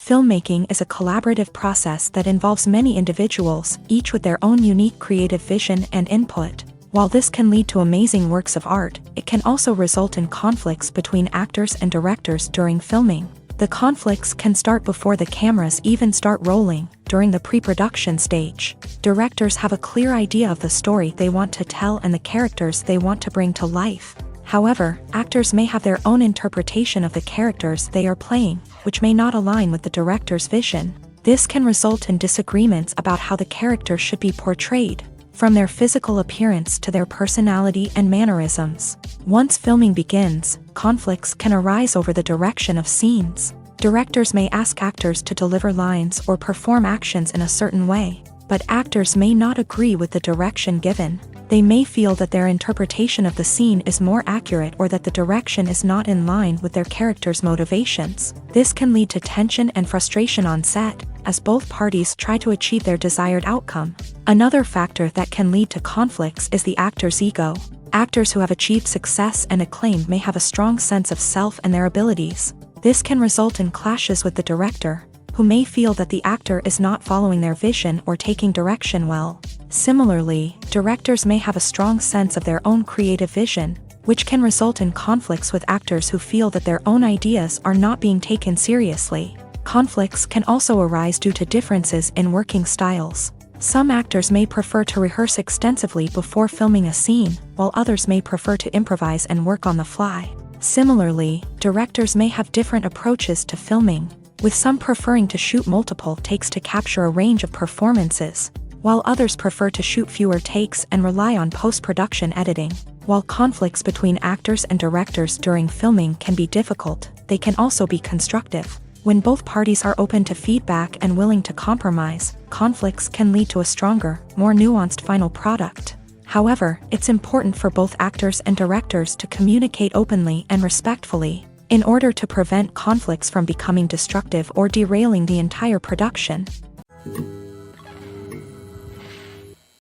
Filmmaking is a collaborative process that involves many individuals, each with their own unique creative vision and input. While this can lead to amazing works of art, it can also result in conflicts between actors and directors during filming. The conflicts can start before the cameras even start rolling, during the pre-production stage. Directors have a clear idea of the story they want to tell and the characters they want to bring to life. However, actors may have their own interpretation of the characters they are playing, which may not align with the director's vision. This can result in disagreements about how the characters should be portrayed, from their physical appearance to their personality and mannerisms. Once filming begins, conflicts can arise over the direction of scenes. Directors may ask actors to deliver lines or perform actions in a certain way. but actors may not agree with the direction given. They may feel that their interpretation of the scene is more accurate or that the direction is not in line with their character's motivations. This can lead to tension and frustration on set, as both parties try to achieve their desired outcome. Another factor that can lead to conflicts is the actor's ego. Actors who have achieved success and acclaim may have a strong sense of self and their abilities. This can result in clashes with the director, who may feel that the actor is not following their vision or taking direction well. Similarly, directors may have a strong sense of their own creative vision, which can result in conflicts with actors who feel that their own ideas are not being taken seriously. Conflicts can also arise due to differences in working styles. Some actors may prefer to rehearse extensively before filming a scene, while others may prefer to improvise and work on the fly. Similarly, directors may have different approaches to filming, with some preferring to shoot multiple takes to capture a range of performances, while others prefer to shoot fewer takes and rely on post-production editing. While conflicts between actors and directors during filming can be difficult, they can also be constructive. When both parties are open to feedback and willing to compromise, conflicts can lead to a stronger, more nuanced final product. However, it's important for both actors and directors to communicate openly and respectfully, in order to prevent conflicts from becoming destructive or derailing the entire production.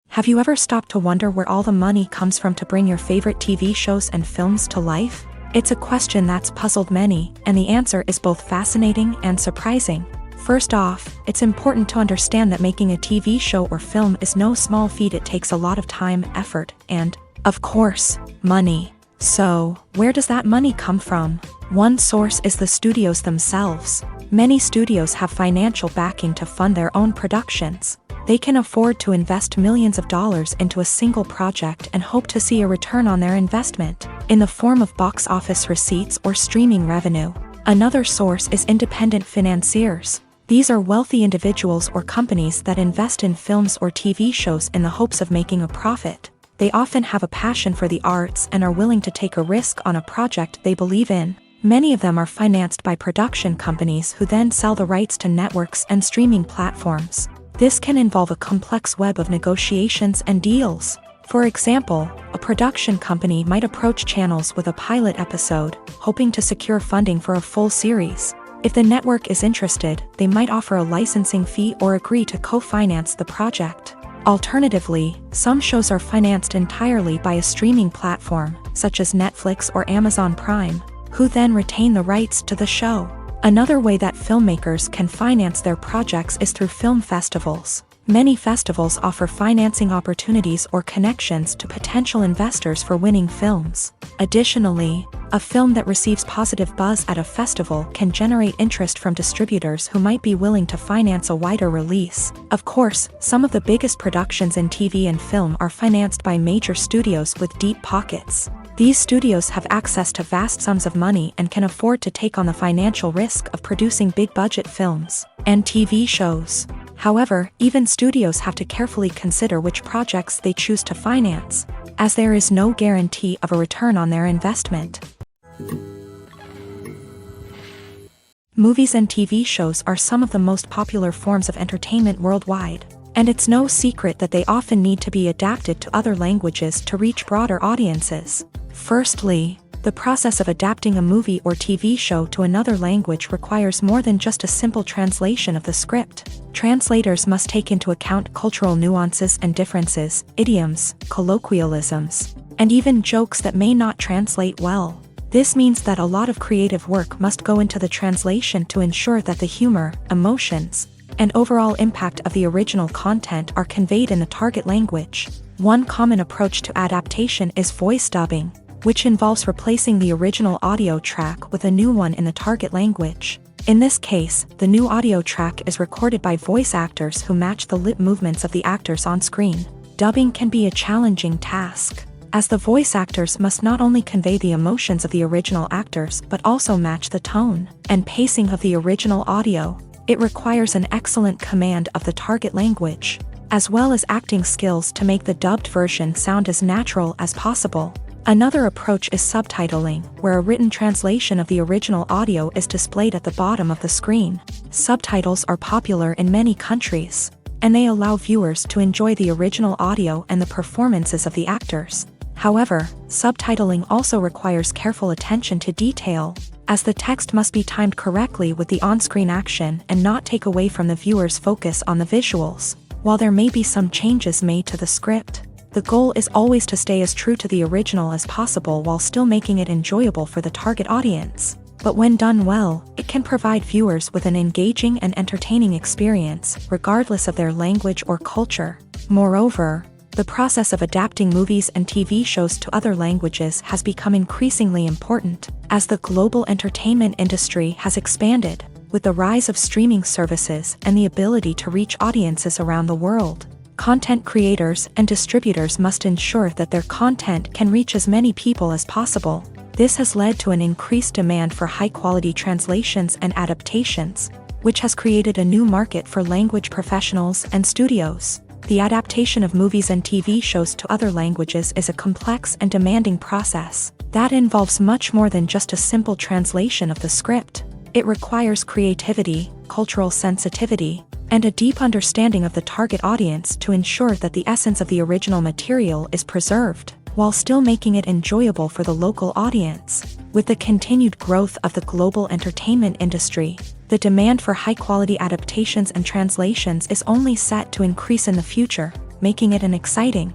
Have you ever stopped to wonder where all the money comes from to bring your favorite TV shows and films to life? It's a question that's puzzled many, and the answer is both fascinating and surprising. First off, it's important to understand that making a TV show or film is no small feat. It takes a lot of time, effort, and, of course, money. So, where does that money come from? One source is the studios themselves. Many studios have financial backing to fund their own productions. They can afford to invest millions of dollars into a single project and hope to see a return on their investment, in the form of box office receipts or streaming revenue. Another source is independent financiers. These are wealthy individuals or companies that invest in films or TV shows in the hopes of making a profit. They often have a passion for the arts and are willing to take a risk on a project they believe in. Many of them are financed by production companies who then sell the rights to networks and streaming platforms. This can involve a complex web of negotiations and deals. For example, a production company might approach channels with a pilot episode, hoping to secure funding for a full series. If the network is interested, they might offer a licensing fee or agree to co-finance the project. Alternatively, some shows are financed entirely by a streaming platform, such as Netflix or Amazon Prime, who then retain the rights to the show. Another way that filmmakers can finance their projects is through film festivals. Many festivals offer financing opportunities or connections to potential investors for winning films. Additionally, a film that receives positive buzz at a festival can generate interest from distributors who might be willing to finance a wider release. Of course, some of the biggest productions in TV and film are financed by major studios with deep pockets. These studios have access to vast sums of money and can afford to take on the financial risk of producing big-budget films and TV shows. However, even studios have to carefully consider which projects they choose to finance, as there is no guarantee of a return on their investment. Movies and TV shows are some of the most popular forms of entertainment worldwide, and it's no secret that they often need to be adapted to other languages to reach broader audiences. Firstly, the process of adapting a movie or TV show to another language requires more than just a simple translation of the script. Translators must take into account cultural nuances and differences, idioms, colloquialisms, and even jokes that may not translate well. This means that a lot of creative work must go into the translation to ensure that the humor, emotions, and overall impact of the original content are conveyed in the target language. One common approach to adaptation is voice dubbing, which involves replacing the original audio track with a new one in the target language. In this case, the new audio track is recorded by voice actors who match the lip movements of the actors on screen. Dubbing can be a challenging task, as the voice actors must not only convey the emotions of the original actors but also match the tone and pacing of the original audio. It requires an excellent command of the target language, as well as acting skills to make the dubbed version sound as natural as possible. Another approach is subtitling, where a written translation of the original audio is displayed at the bottom of the screen. Subtitles are popular in many countries. and they allow viewers to enjoy the original audio and the performances of the actors. However, subtitling also requires careful attention to detail, as the text must be timed correctly with the on-screen action and not take away from the viewer's focus on the visuals. While there may be some changes made to the script, the goal is always to stay as true to the original as possible while still making it enjoyable for the target audience. But when done well, it can provide viewers with an engaging and entertaining experience, regardless of their language or culture. Moreover, the process of adapting movies and TV shows to other languages has become increasingly important, as the global entertainment industry has expanded, with the rise of streaming services and the ability to reach audiences around the world. Content creators and distributors must ensure that their content can reach as many people as possible. This has led to an increased demand for high-quality translations and adaptations, which has created a new market for language professionals and studios. The adaptation of movies and TV shows to other languages is a complex and demanding process that involves much more than just a simple translation of the script. It requires creativity, cultural sensitivity, and a deep understanding of the target audience to ensure that the essence of the original material is preserved, while still making it enjoyable for the local audience. With the continued growth of the global entertainment industry, the demand for high-quality adaptations and translations is only set to increase in the future, making it an exciting.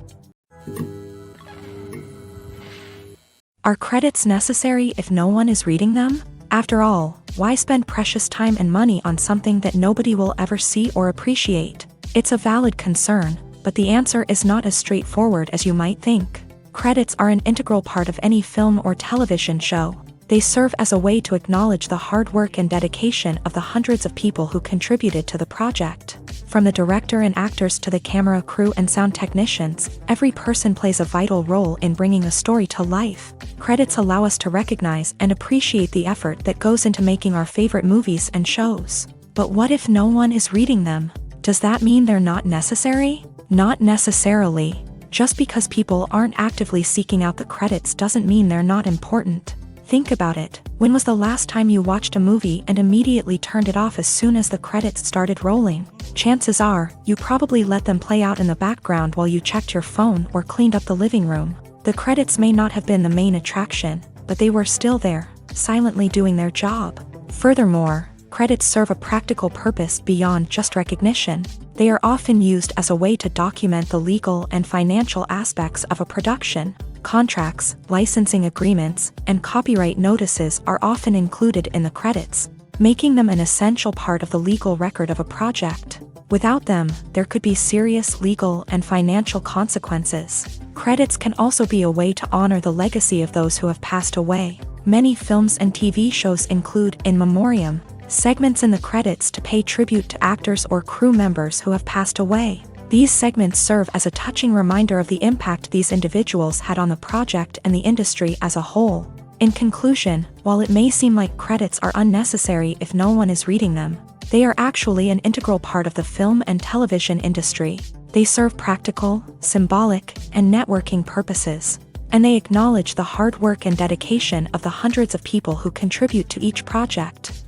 Are credits necessary if no one is reading them? After all, why spend precious time and money on something that nobody will ever see or appreciate? It's a valid concern, but the answer is not as straightforward as you might think. Credits are an integral part of any film or television show. They serve as a way to acknowledge the hard work and dedication of the hundreds of people who contributed to the project. From the director and actors to the camera crew and sound technicians, every person plays a vital role in bringing a story to life. Credits allow us to recognize and appreciate the effort that goes into making our favorite movies and shows. But what if no one is reading them? Does that mean they're not necessary? Not necessarily. Just because people aren't actively seeking out the credits doesn't mean they're not important. Think about it. When was the last time you watched a movie and immediately turned it off as soon as the credits started rolling? Chances are, you probably let them play out in the background while you checked your phone or cleaned up the living room. The credits may not have been the main attraction, but they were still there, silently doing their job. Furthermore, credits serve a practical purpose beyond just recognition. They are often used as a way to document the legal and financial aspects of a production. Contracts, licensing agreements, and copyright notices are often included in the credits, making them an essential part of the legal record of a project. Without them, there could be serious legal and financial consequences. Credits can also be a way to honor the legacy of those who have passed away. Many films and TV shows include in memoriam segments in the credits to pay tribute to actors or crew members who have passed away. These segments serve as a touching reminder of the impact these individuals had on the project and the industry as a whole. In conclusion, while it may seem like credits are unnecessary if no one is reading them, they are actually an integral part of the film and television industry. They serve practical, symbolic, and networking purposes, and they acknowledge the hard work and dedication of the hundreds of people who contribute to each project.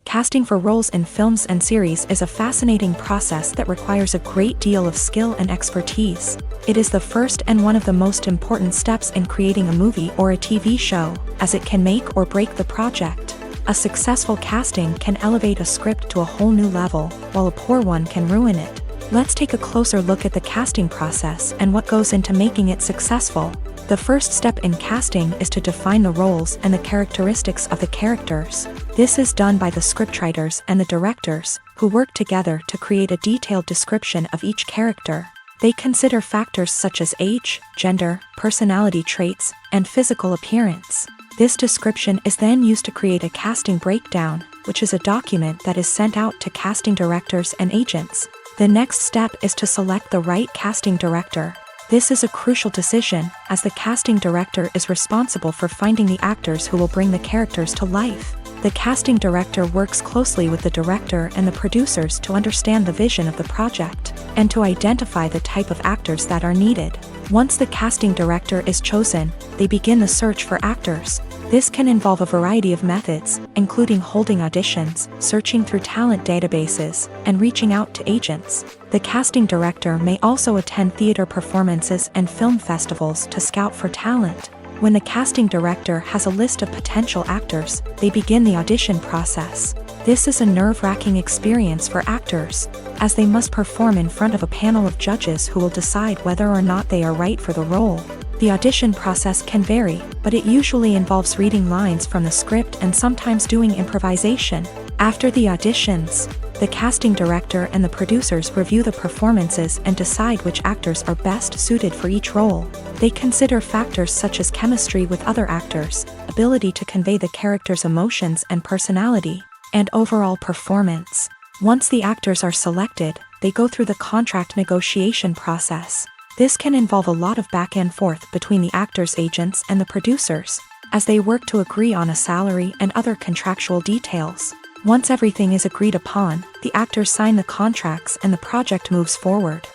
Casting for roles in films and series is a fascinating process that requires a great deal of skill and expertise. It is the first and one of the most important steps in creating a movie or a TV show, as it can make or break the project. A successful casting can elevate a script to a whole new level, while a poor one can ruin it. Let's take a closer look at the casting process and what goes into making it successful. The first step in casting is to define the roles and the characteristics of the characters. This is done by the scriptwriters and the directors, who work together to create a detailed description of each character. They consider factors such as age, gender, personality traits, and physical appearance. This description is then used to create a casting breakdown, which is a document that is sent out to casting directors and agents. The next step is to select the right casting director. This is a crucial decision, as the casting director is responsible for finding the actors who will bring the characters to life. The casting director works closely with the director and the producers to understand the vision of the project, and to identify the type of actors that are needed. Once the casting director is chosen, they begin the search for actors. This can involve a variety of methods, including holding auditions, searching through talent databases, and reaching out to agents. The casting director may also attend theater performances and film festivals to scout for talent. When the casting director has a list of potential actors, they begin the audition process. This is a nerve-wracking experience for actors, as they must perform in front of a panel of judges who will decide whether or not they are right for the role. The audition process can vary, but it usually involves reading lines from the script and sometimes doing improvisation. After the auditions, the casting director and the producers review the performances and decide which actors are best suited for each role. They consider factors such as chemistry with other actors, ability to convey the character's emotions and personality, and overall performance. Once the actors are selected, they go through the contract negotiation process. This can involve a lot of back and forth between the actors' agents and the producers, as they work to agree on a salary and other contractual details. Once everything is agreed upon, the actors sign the contracts and the project moves forward.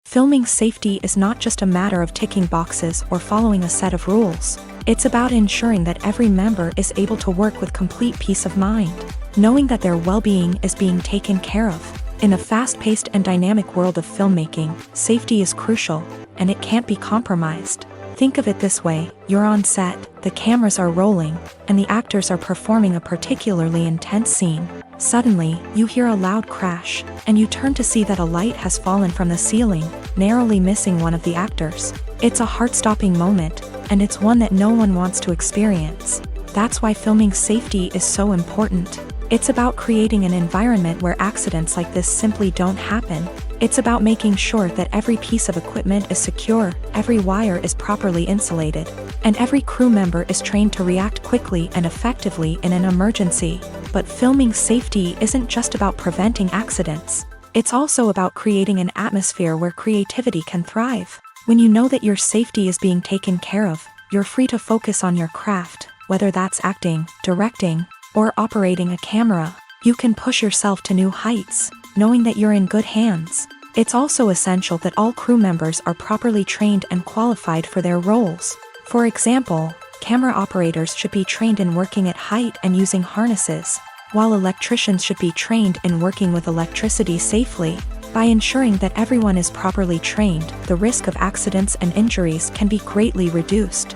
Filming safety is not just a matter of ticking boxes or following a set of rules. It's about ensuring that every member is able to work with complete peace of mind, knowing that their well-being is being taken care of. In a fast-paced and dynamic world of filmmaking, safety is crucial, and it can't be compromised. Think of it this way: you're on set, the cameras are rolling, and the actors are performing a particularly intense scene. Suddenly, you hear a loud crash, and you turn to see that a light has fallen from the ceiling, narrowly missing one of the actors. It's a heart-stopping moment, and it's one that no one wants to experience. That's why filming safety is so important. It's about creating an environment where accidents like this simply don't happen. It's about making sure that every piece of equipment is secure, every wire is properly insulated, and every crew member is trained to react quickly and effectively in an emergency. But filming safety isn't just about preventing accidents. It's also about creating an atmosphere where creativity can thrive. When you know that your safety is being taken care of, you're free to focus on your craft, whether that's acting, directing, or operating a camera. You can push yourself to new heights, knowing that you're in good hands. It's also essential that all crew members are properly trained and qualified for their roles. For example, camera operators should be trained in working at height and using harnesses, while electricians should be trained in working with electricity safely. By ensuring that everyone is properly trained, the risk of accidents and injuries can be greatly reduced.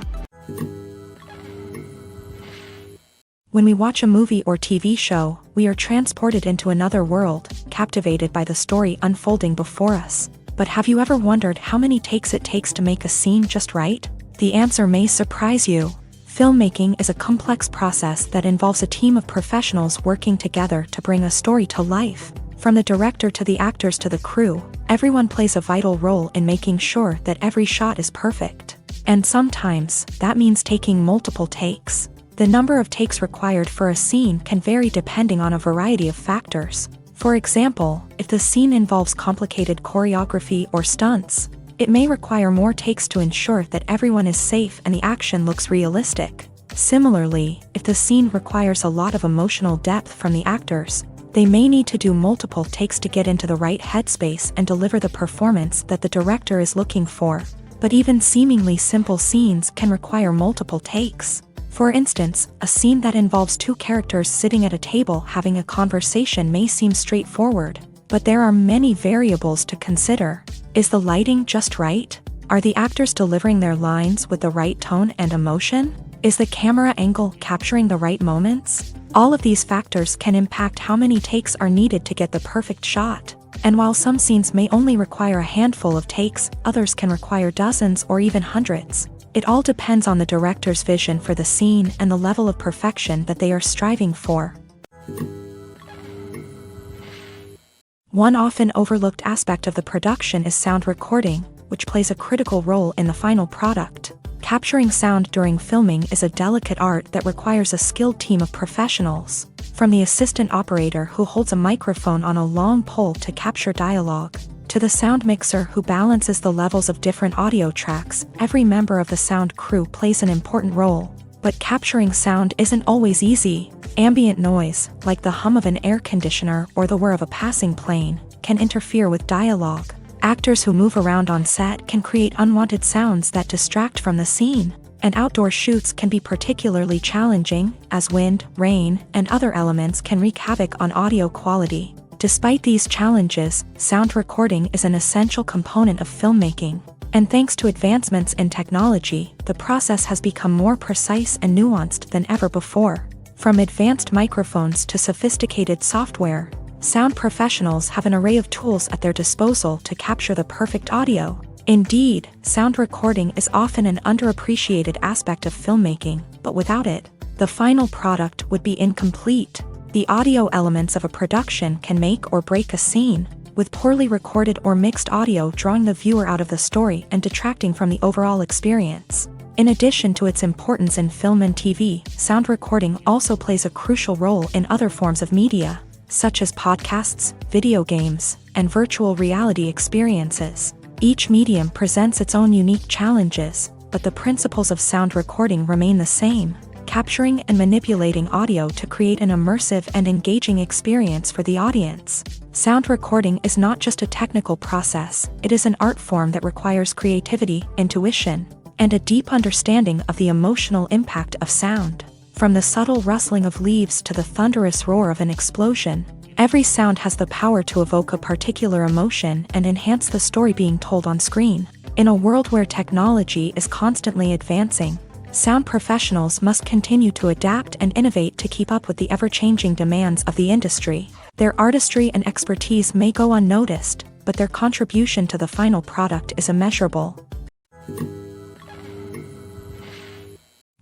When we watch a movie or TV show, we are transported into another world, captivated by the story unfolding before us. But have you ever wondered how many takes it takes to make a scene just right? The answer may surprise you. Filmmaking is a complex process that involves a team of professionals working together to bring a story to life. From the director to the actors to the crew, everyone plays a vital role in making sure that every shot is perfect. And sometimes, that means taking multiple takes. The number of takes required for a scene can vary depending on a variety of factors. For example, if the scene involves complicated choreography or stunts, it may require more takes to ensure that everyone is safe and the action looks realistic. Similarly, if the scene requires a lot of emotional depth from the actors, they may need to do multiple takes to get into the right headspace and deliver the performance that the director is looking for. But even seemingly simple scenes can require multiple takes. For instance, a scene that involves two characters sitting at a table having a conversation may seem straightforward, but there are many variables to consider. Is the lighting just right? Are the actors delivering their lines with the right tone and emotion? Is the camera angle capturing the right moments? All of these factors can impact how many takes are needed to get the perfect shot. And while some scenes may only require a handful of takes, others can require dozens or even hundreds. It all depends on the director's vision for the scene and the level of perfection that they are striving for. One often overlooked aspect of the production is sound recording, which plays a critical role in the final product. Capturing sound during filming is a delicate art that requires a skilled team of professionals. From the assistant operator who holds a microphone on a long pole to capture dialogue, to the sound mixer who balances the levels of different audio tracks, every member of the sound crew plays an important role. But capturing sound isn't always easy. Ambient noise, like the hum of an air conditioner or the whir of a passing plane, can interfere with dialogue. Actors who move around on set can create unwanted sounds that distract from the scene, and outdoor shoots can be particularly challenging, as wind, rain, and other elements can wreak havoc on audio quality. Despite these challenges, sound recording is an essential component of filmmaking, and thanks to advancements in technology, the process has become more precise and nuanced than ever before. From advanced microphones to sophisticated software, sound professionals have an array of tools at their disposal to capture the perfect audio. Indeed, sound recording is often an underappreciated aspect of filmmaking, but without it, the final product would be incomplete. The audio elements of a production can make or break a scene, with poorly recorded or mixed audio drawing the viewer out of the story and detracting from the overall experience. In addition to its importance in film and TV, sound recording also plays a crucial role in other forms of media, such as podcasts, video games, and virtual reality experiences. Each medium presents its own unique challenges, but the principles of sound recording remain the same, capturing and manipulating audio to create an immersive and engaging experience for the audience. Sound recording is not just a technical process, it is an art form that requires creativity, intuition, and a deep understanding of the emotional impact of sound. From the subtle rustling of leaves to the thunderous roar of an explosion, every sound has the power to evoke a particular emotion and enhance the story being told on screen. In a world where technology is constantly advancing, sound professionals must continue to adapt and innovate to keep up with the ever-changing demands of the industry. Their artistry and expertise may go unnoticed, but their contribution to the final product is immeasurable.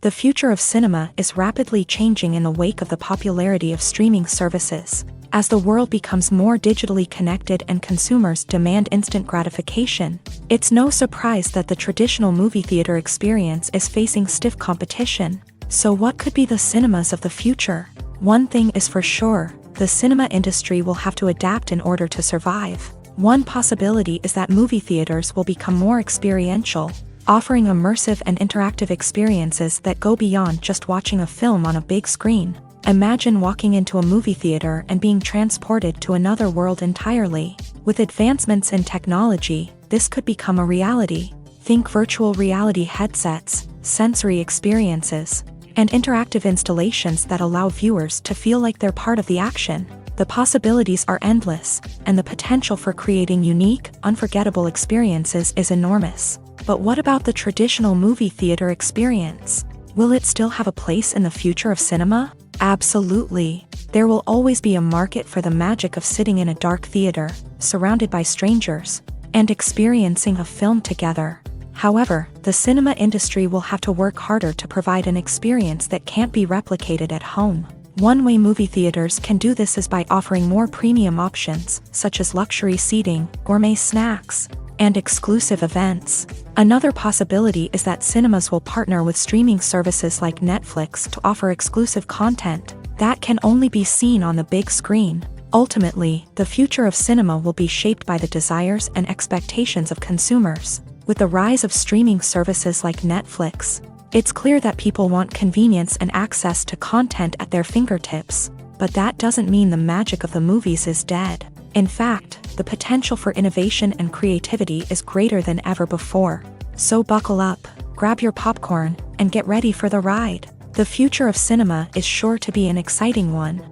The future of cinema is rapidly changing in the wake of the popularity of streaming services. As the world becomes more digitally connected and consumers demand instant gratification, it's no surprise that the traditional movie theater experience is facing stiff competition. So what could be the cinemas of the future? One thing is for sure, the cinema industry will have to adapt in order to survive. One possibility is that movie theaters will become more experiential, offering immersive and interactive experiences that go beyond just watching a film on a big screen. Imagine walking into a movie theater and being transported to another world entirely. With advancements in technology, this could become a reality. Think virtual reality headsets, sensory experiences, and interactive installations that allow viewers to feel like they're part of the action. The possibilities are endless, and the potential for creating unique, unforgettable experiences is enormous. But what about the traditional movie theater experience? Will it still have a place in the future of cinema? Absolutely. There will always be a market for the magic of sitting in a dark theater, surrounded by strangers, and experiencing a film together. However, the cinema industry will have to work harder to provide an experience that can't be replicated at home. One way movie theaters can do this is by offering more premium options, such as luxury seating, gourmet snacks, and exclusive events. Another possibility is that cinemas will partner with streaming services like Netflix to offer exclusive content that can only be seen on the big screen. Ultimately, the future of cinema will be shaped by the desires and expectations of consumers. With the rise of streaming services like Netflix, it's clear that people want convenience and access to content at their fingertips. But that doesn't mean the magic of the movies is dead. In fact, the potential for innovation and creativity is greater than ever before. So buckle up, grab your popcorn, and get ready for the ride. The future of cinema is sure to be an exciting one.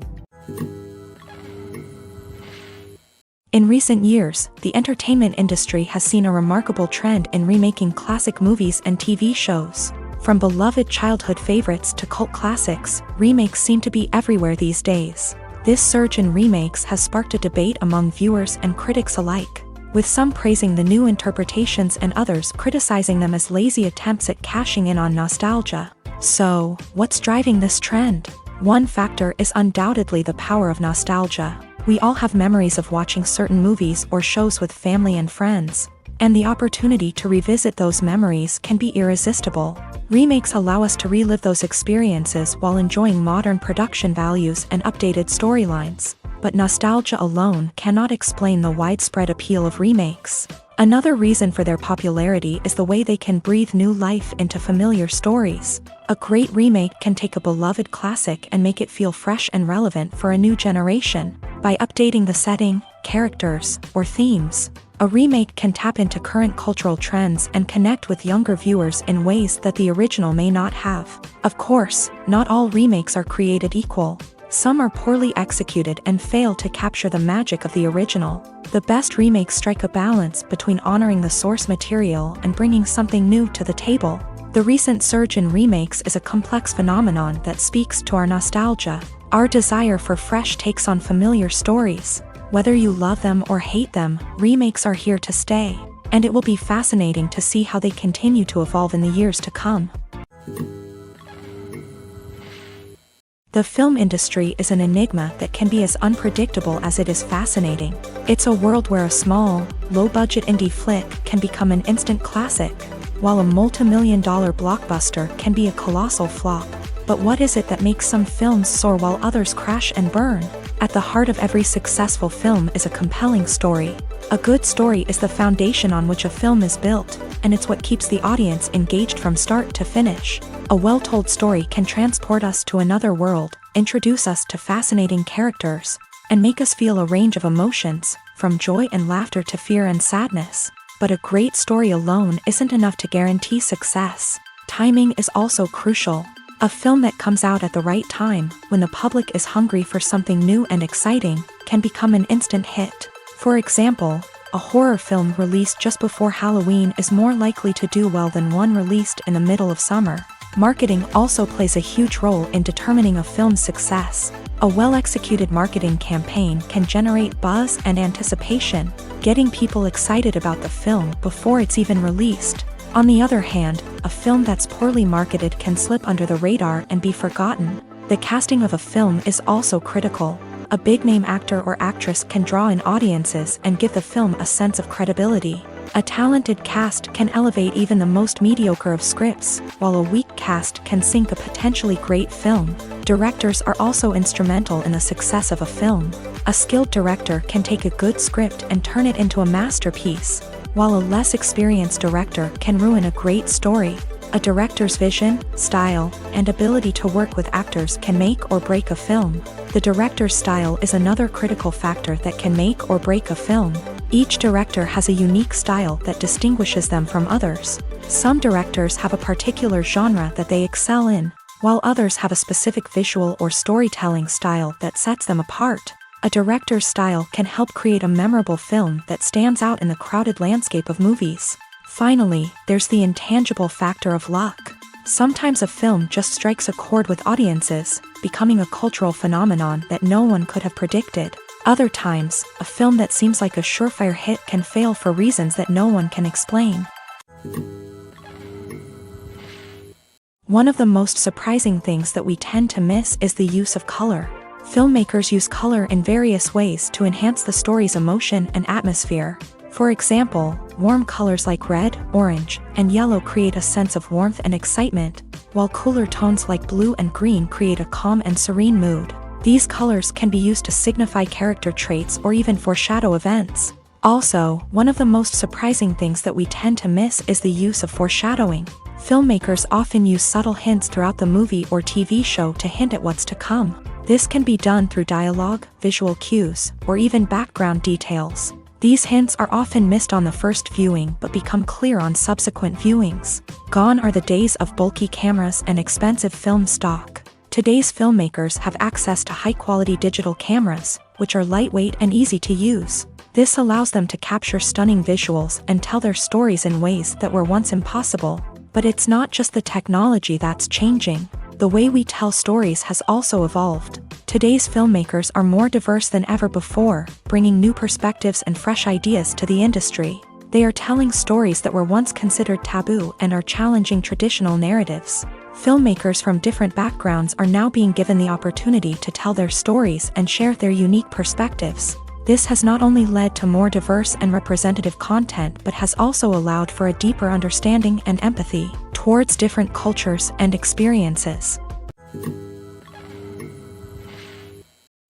In recent years, the entertainment industry has seen a remarkable trend in remaking classic movies and TV shows. From beloved childhood favorites to cult classics, remakes seem to be everywhere these days. This surge in remakes has sparked a debate among viewers and critics alike, with some praising the new interpretations and others criticizing them as lazy attempts at cashing in on nostalgia. So, what's driving this trend? One factor is undoubtedly the power of nostalgia. We all have memories of watching certain movies or shows with family and friends, and the opportunity to revisit those memories can be irresistible. Remakes allow us to relive those experiences while enjoying modern production values and updated storylines. But nostalgia alone cannot explain the widespread appeal of remakes. Another reason for their popularity is the way they can breathe new life into familiar stories. A great remake can take a beloved classic and make it feel fresh and relevant for a new generation. By updating the setting, characters, or themes, A remake can tap into current cultural trends and connect with younger viewers in ways that the original may not have. Of course, not all remakes are created equal. Some are poorly executed and fail to capture the magic of the original. The best remakes strike a balance between honoring the source material and bringing something new to the table. The recent surge in remakes is a complex phenomenon that speaks to our nostalgia, our desire for fresh takes on familiar stories. Whether you love them or hate them, remakes are here to stay, and it will be fascinating to see how they continue to evolve in the years to come. The film industry is an enigma that can be as unpredictable as it is fascinating. It's a world where a small, low-budget indie flick can become an instant classic, while a multi-million-dollar blockbuster can be a colossal flop. But what is it that makes some films soar while others crash and burn? At the heart of every successful film is a compelling story. A good story is the foundation on which a film is built, and it's what keeps the audience engaged from start to finish. A well-told story can transport us to another world, introduce us to fascinating characters, and make us feel a range of emotions, from joy and laughter to fear and sadness. But a great story alone isn't enough to guarantee success. Timing is also crucial. A film that comes out at the right time, when the public is hungry for something new and exciting, can become an instant hit. For example, a horror film released just before Halloween is more likely to do well than one released in the middle of summer. Marketing also plays a huge role in determining a film's success. A well-executed marketing campaign can generate buzz and anticipation, getting people excited about the film before it's even released. On the other hand, a film that's poorly marketed can slip under the radar and be forgotten. The casting of a film is also critical. A big-name actor or actress can draw in audiences and give the film a sense of credibility. A talented cast can elevate even the most mediocre of scripts, while a weak cast can sink a potentially great film. Directors are also instrumental in the success of a film. A skilled director can take a good script and turn it into a masterpiece, while a less experienced director can ruin a great story. A director's vision, style, and ability to work with actors can make or break a film. The director's style is another critical factor that can make or break a film. Each director has a unique style that distinguishes them from others. Some directors have a particular genre that they excel in, while others have a specific visual or storytelling style that sets them apart. A director's style can help create a memorable film that stands out in the crowded landscape of movies. Finally, there's the intangible factor of luck. Sometimes a film just strikes a chord with audiences, becoming a cultural phenomenon that no one could have predicted. Other times, a film that seems like a surefire hit can fail for reasons that no one can explain. One of the most surprising things that we tend to miss is the use of color. Filmmakers use color in various ways to enhance the story's emotion and atmosphere. For example, warm colors like red, orange, and yellow create a sense of warmth and excitement, while cooler tones like blue and green create a calm and serene mood. These colors can be used to signify character traits or even foreshadow events. Also, one of the most surprising things that we tend to miss is the use of foreshadowing. Filmmakers often use subtle hints throughout the movie or TV show to hint at what's to come. This can be done through dialogue, visual cues, or even background details. These hints are often missed on the first viewing but become clear on subsequent viewings. Gone are the days of bulky cameras and expensive film stock. Today's filmmakers have access to high-quality digital cameras, which are lightweight and easy to use. This allows them to capture stunning visuals and tell their stories in ways that were once impossible. But it's not just the technology that's changing. The way we tell stories has also evolved. Today's filmmakers are more diverse than ever before, bringing new perspectives and fresh ideas to the industry. They are telling stories that were once considered taboo and are challenging traditional narratives. Filmmakers from different backgrounds are now being given the opportunity to tell their stories and share their unique perspectives. This has not only led to more diverse and representative content but has also allowed for a deeper understanding and empathy towards different cultures and experiences.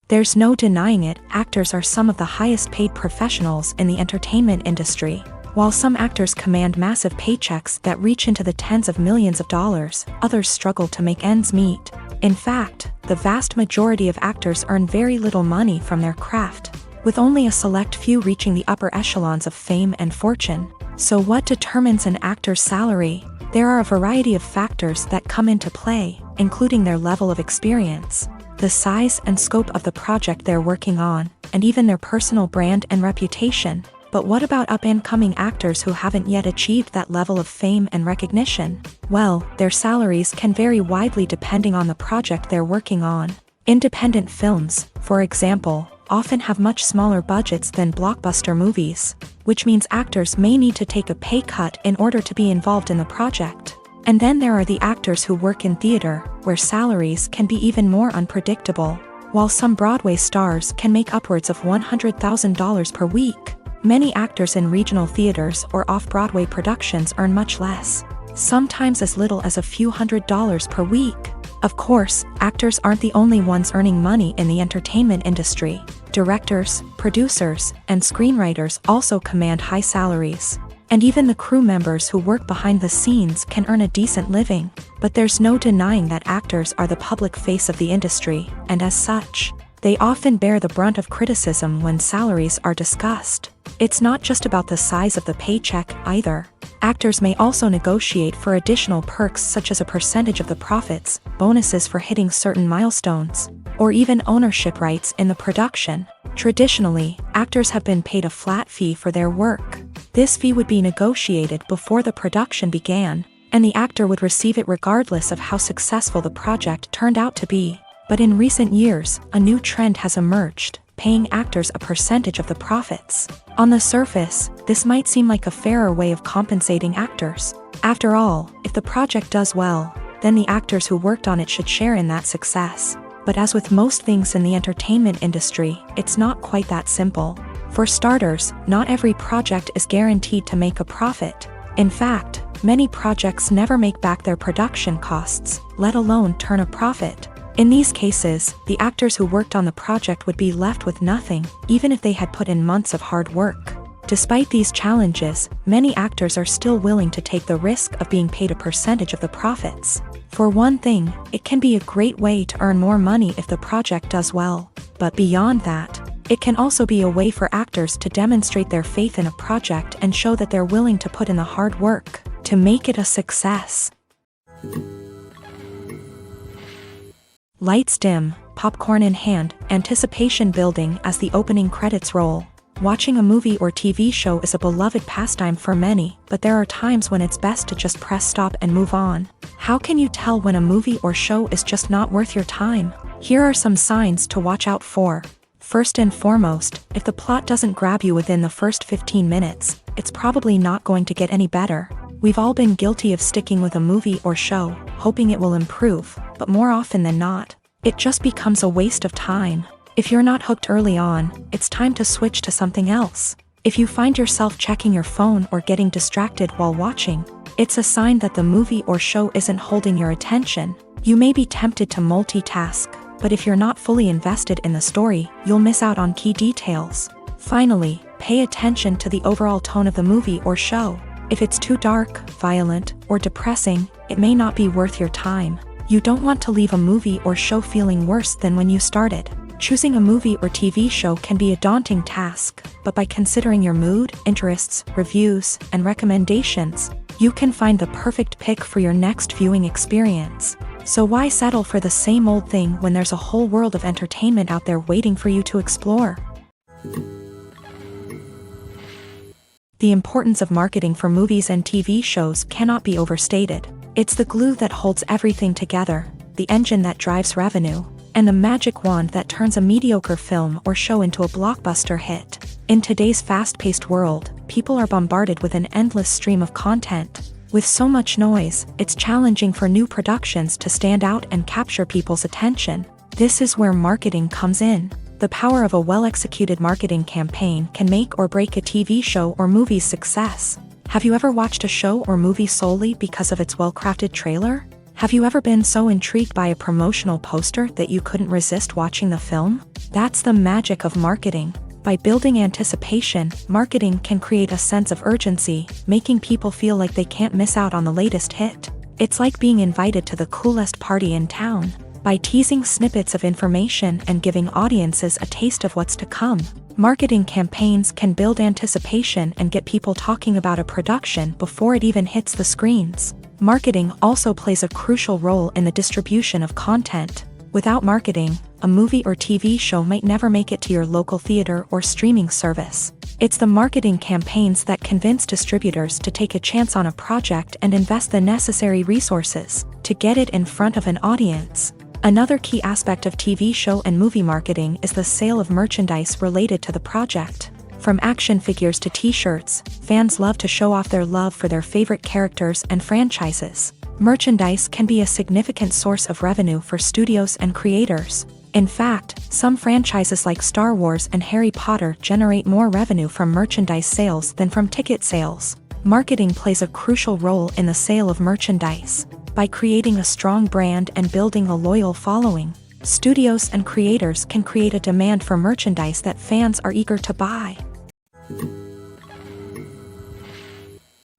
There's no denying it, actors are some of the highest paid professionals in the entertainment industry. While some actors command massive paychecks that reach into the tens of millions of dollars, others struggle to make ends meet. In fact, the vast majority of actors earn very little money from their craft. with only a select few reaching the upper echelons of fame and fortune. So what determines an actor's salary? There are a variety of factors that come into play, including their level of experience, the size and scope of the project they're working on, and even their personal brand and reputation. But what about up-and-coming actors who haven't yet achieved that level of fame and recognition? Well, their salaries can vary widely depending on the project they're working on. Independent films, for example, often have much smaller budgets than blockbuster movies, which means actors may need to take a pay cut in order to be involved in the project. And then there are the actors who work in theater, where salaries can be even more unpredictable. While some Broadway stars can make upwards of $100,000 per week, many actors in regional theaters or off-Broadway productions earn much less, sometimes as little as a few $100s per week. Of course, actors aren't the only ones earning money in the entertainment industry. Directors, producers, and screenwriters also command high salaries. And even the crew members who work behind the scenes can earn a decent living. But there's no denying that actors are the public face of the industry, and as such, they often bear the brunt of criticism when salaries are discussed. It's not just about the size of the paycheck, either. Actors may also negotiate for additional perks such as a percentage of the profits, bonuses for hitting certain milestones, or even ownership rights in the production. Traditionally, actors have been paid a flat fee for their work. This fee would be negotiated before the production began, and the actor would receive it regardless of how successful the project turned out to be. But in recent years, a new trend has emerged, paying actors a percentage of the profits. On the surface, this might seem like a fairer way of compensating actors. After all, if the project does well, then the actors who worked on it should share in that success. But as with most things in the entertainment industry, it's not quite that simple. For starters, not every project is guaranteed to make a profit. In fact, many projects never make back their production costs, let alone turn a profit. In these cases, the actors who worked on the project would be left with nothing, even if they had put in months of hard work. Despite these challenges, many actors are still willing to take the risk of being paid a percentage of the profits. For one thing, it can be a great way to earn more money if the project does well. But beyond that, it can also be a way for actors to demonstrate their faith in a project and show that they're willing to put in the hard work to make it a success. Lights dim, popcorn in hand, anticipation building as the opening credits roll. Watching a movie or TV show is a beloved pastime for many, but there are times when it's best to just press stop and move on. How can you tell when a movie or show is just not worth your time? Here are some signs to watch out for. First and foremost, if the plot doesn't grab you within the first 15 minutes, it's probably not going to get any better. We've all been guilty of sticking with a movie or show, hoping it will improve, but more often than not, it just becomes a waste of time. If you're not hooked early on, it's time to switch to something else. If you find yourself checking your phone or getting distracted while watching, it's a sign that the movie or show isn't holding your attention. You may be tempted to multitask, but if you're not fully invested in the story, you'll miss out on key details. Finally, pay attention to the overall tone of the movie or show. If it's too dark, violent, or depressing, it may not be worth your time. You don't want to leave a movie or show feeling worse than when you started. Choosing a movie or TV show can be a daunting task, but by considering your mood, interests, reviews, and recommendations, you can find the perfect pick for your next viewing experience. So why settle for the same old thing when there's a whole world of entertainment out there waiting for you to explore? The importance of marketing for movies and TV shows cannot be overstated. It's the glue that holds everything together, the engine that drives revenue, and the magic wand that turns a mediocre film or show into a blockbuster hit. In today's fast-paced world, people are bombarded with an endless stream of content. With so much noise, it's challenging for new productions to stand out and capture people's attention. This is where marketing comes in. The power of a well-executed marketing campaign can make or break a TV show or movie's success. Have you ever watched a show or movie solely because of its well-crafted trailer? Have you ever been so intrigued by a promotional poster that you couldn't resist watching the film? That's the magic of marketing. By building anticipation, marketing can create a sense of urgency, making people feel like they can't miss out on the latest hit. It's like being invited to the coolest party in town. by teasing snippets of information and giving audiences a taste of what's to come. Marketing campaigns can build anticipation and get people talking about a production before it even hits the screens. Marketing also plays a crucial role in the distribution of content. Without marketing, a movie or TV show might never make it to your local theater or streaming service. It's the marketing campaigns that convince distributors to take a chance on a project and invest the necessary resources to get it in front of an audience. Another key aspect of TV show and movie marketing is the sale of merchandise related to the project. From action figures to t-shirts, fans love to show off their love for their favorite characters and franchises. Merchandise can be a significant source of revenue for studios and creators. In fact, some franchises like Star Wars and Harry Potter generate more revenue from merchandise sales than from ticket sales. Marketing plays a crucial role in the sale of merchandise. By creating a strong brand and building a loyal following, studios and creators can create a demand for merchandise that fans are eager to buy.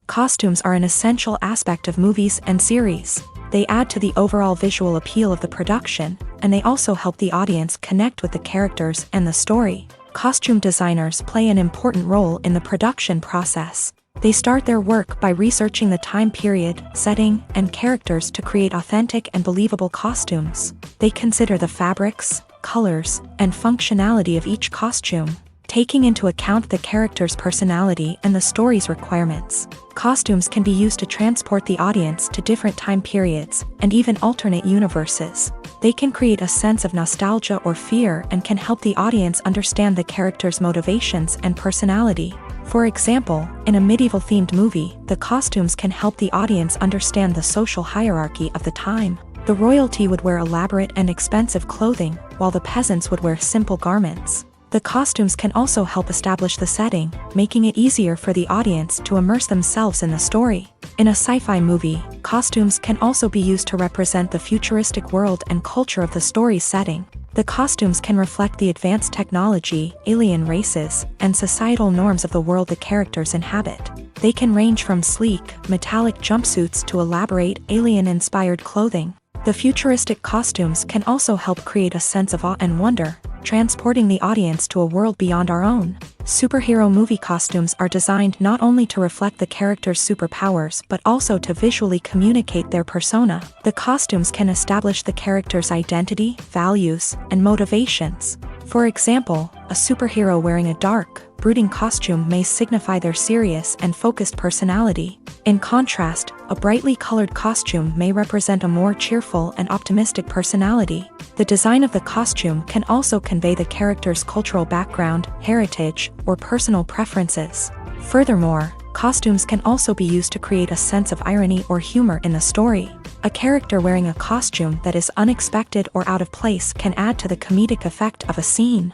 Costumes are an essential aspect of movies and series. They add to the overall visual appeal of the production, and they also help the audience connect with the characters and the story. Costume designers play an important role in the production process. They start their work by researching the time period, setting, and characters to create authentic and believable costumes. They consider the fabrics, colors, and functionality of each costume, taking into account the character's personality and the story's requirements. Costumes can be used to transport the audience to different time periods and even alternate universes. They can create a sense of nostalgia or fear and can help the audience understand the character's motivations and personality. For example, in a medieval-themed movie, the costumes can help the audience understand the social hierarchy of the time. The royalty would wear elaborate and expensive clothing, while the peasants would wear simple garments. The costumes can also help establish the setting, making it easier for the audience to immerse themselves in the story. In a sci-fi movie, costumes can also be used to represent the futuristic world and culture of the story's setting. The costumes can reflect the advanced technology, alien races, and societal norms of the world the characters inhabit. They can range from sleek, metallic jumpsuits to elaborate, alien-inspired clothing. The futuristic costumes can also help create a sense of awe and wonder, transporting the audience to a world beyond our own. Superhero movie costumes are designed not only to reflect the character's superpowers but also to visually communicate their persona. The costumes can establish the character's identity, values, and motivations. For example, a superhero wearing a dark, brooding costume may signify their serious and focused personality. In contrast, a brightly colored costume may represent a more cheerful and optimistic personality. The design of the costume can also convey the character's cultural background, heritage, or personal preferences. Furthermore, costumes can also be used to create a sense of irony or humor in the story. A character wearing a costume that is unexpected or out of place can add to the comedic effect of a scene.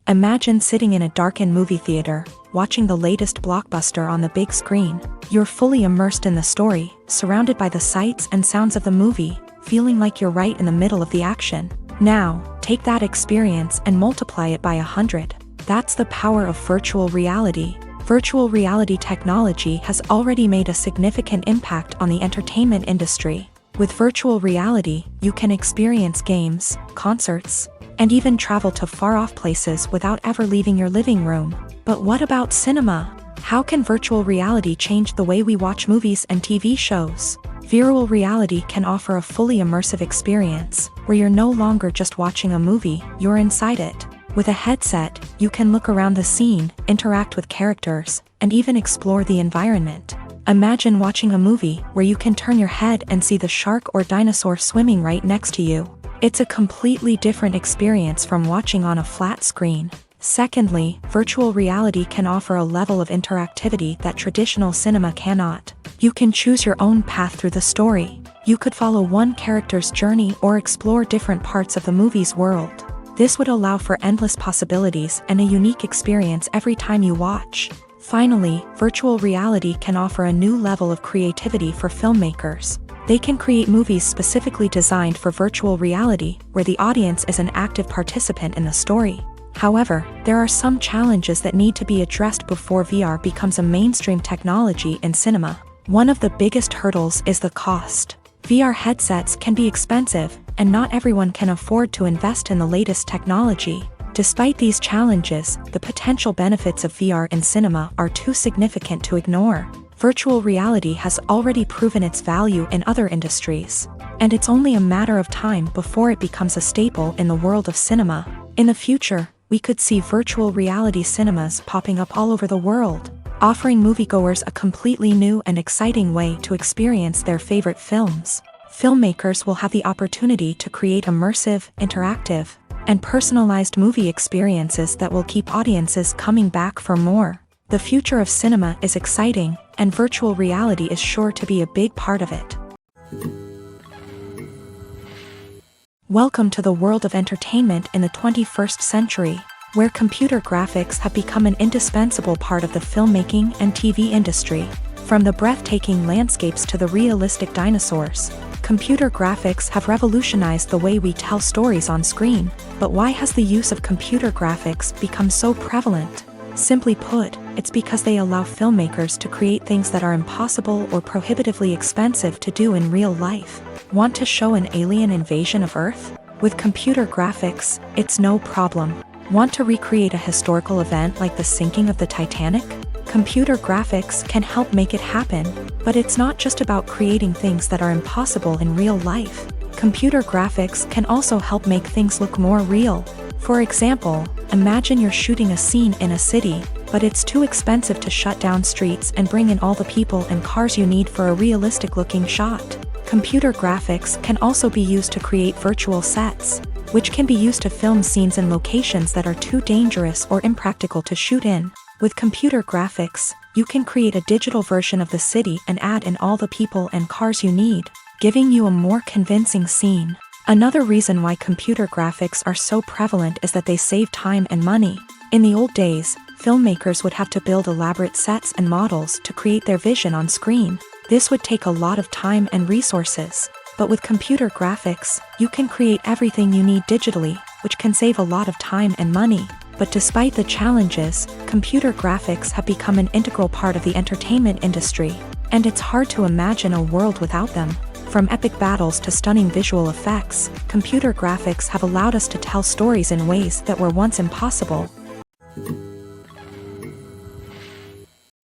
Imagine sitting in a darkened movie theater, watching the latest blockbuster on the big screen. You're fully immersed in the story, surrounded by the sights and sounds of the movie, feeling like you're right in the middle of the action. Now, take that experience and multiply it by 100. That's the power of virtual reality. Virtual reality technology has already made a significant impact on the entertainment industry. With virtual reality, you can experience games, concerts, and even travel to far-off places without ever leaving your living room. But what about cinema? How can virtual reality change the way we watch movies and TV shows? Virtual reality can offer a fully immersive experience, where you're no longer just watching a movie, you're inside it. With a headset, you can look around the scene, interact with characters, and even explore the environment. Imagine watching a movie where you can turn your head and see the shark or dinosaur swimming right next to you. It's a completely different experience from watching on a flat screen. Secondly, virtual reality can offer a level of interactivity that traditional cinema cannot. You can choose your own path through the story. You could follow one character's journey or explore different parts of the movie's world. This would allow for endless possibilities and a unique experience every time you watch. Finally, virtual reality can offer a new level of creativity for filmmakers. They can create movies specifically designed for virtual reality, where the audience is an active participant in the story. However, there are some challenges that need to be addressed before VR becomes a mainstream technology in cinema. One of the biggest hurdles is the cost. VR headsets can be expensive, and not everyone can afford to invest in the latest technology. Despite these challenges, the potential benefits of VR in cinema are too significant to ignore. Virtual reality has already proven its value in other industries, and it's only a matter of time before it becomes a staple in the world of cinema. In the future, we could see virtual reality cinemas popping up all over the world, offering moviegoers a completely new and exciting way to experience their favorite films. Filmmakers will have the opportunity to create immersive, interactive, and personalized movie experiences that will keep audiences coming back for more. The future of cinema is exciting, and virtual reality is sure to be a big part of it. Welcome to the world of entertainment in the 21st century, where computer graphics have become an indispensable part of the filmmaking and TV industry. From the breathtaking landscapes to the realistic dinosaurs, computer graphics have revolutionized the way we tell stories on screen. But why has the use of computer graphics become so prevalent? Simply put, it's because they allow filmmakers to create things that are impossible or prohibitively expensive to do in real life. Want to show an alien invasion of Earth? With computer graphics, it's no problem. Want to recreate a historical event like the sinking of the Titanic? Computer graphics can help make it happen, but it's not just about creating things that are impossible in real life. Computer graphics can also help make things look more real. For example, imagine you're shooting a scene in a city, but it's too expensive to shut down streets and bring in all the people and cars you need for a realistic-looking shot. Computer graphics can also be used to create virtual sets, which can be used to film scenes in locations that are too dangerous or impractical to shoot in. With computer graphics, you can create a digital version of the city and add in all the people and cars you need, giving you a more convincing scene. Another reason why computer graphics are so prevalent is that they save time and money. In the old days, filmmakers would have to build elaborate sets and models to create their vision on screen. This would take a lot of time and resources. But with computer graphics, you can create everything you need digitally, which can save a lot of time and money. But despite the challenges, computer graphics have become an integral part of the entertainment industry, and it's hard to imagine a world without them. From epic battles to stunning visual effects, computer graphics have allowed us to tell stories in ways that were once impossible.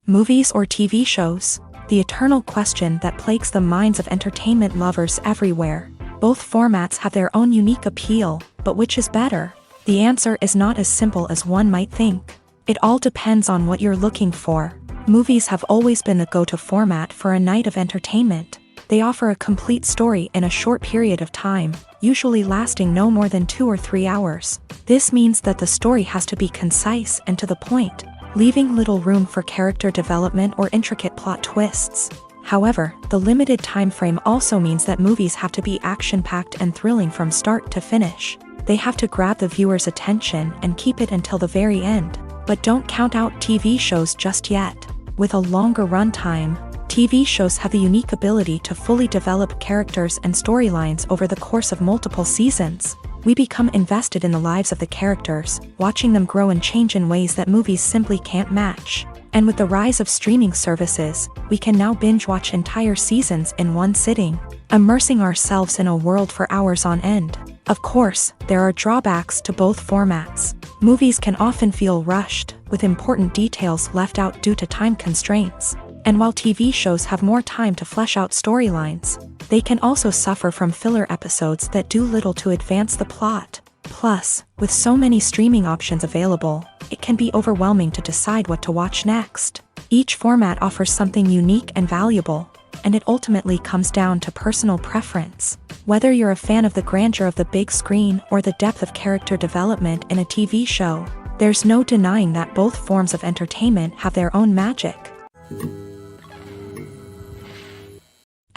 Movies or TV shows? The eternal question that plagues the minds of entertainment lovers everywhere. Both formats have their own unique appeal, but which is better? The answer is not as simple as one might think. It all depends on what you're looking for. Movies have always been the go-to format for a night of entertainment. They offer a complete story in a short period of time, usually lasting no more than 2 or 3 hours. This means that the story has to be concise and to the point, leaving little room for character development or intricate plot twists. However, the limited time frame also means that movies have to be action-packed and thrilling from start to finish. They have to grab the viewer's attention and keep it until the very end. But don't count out TV shows just yet. With a longer runtime, TV shows have the unique ability to fully develop characters and storylines over the course of multiple seasons. We become invested in the lives of the characters, watching them grow and change in ways that movies simply can't match. And with the rise of streaming services, we can now binge-watch entire seasons in one sitting, immersing ourselves in a world for hours on end. Of course, there are drawbacks to both formats. Movies can often feel rushed, with important details left out due to time constraints. And while TV shows have more time to flesh out storylines, they can also suffer from filler episodes that do little to advance the plot. Plus, with so many streaming options available, it can be overwhelming to decide what to watch next. Each format offers something unique and valuable, and it ultimately comes down to personal preference. Whether you're a fan of the grandeur of the big screen or the depth of character development in a TV show, there's no denying that both forms of entertainment have their own magic.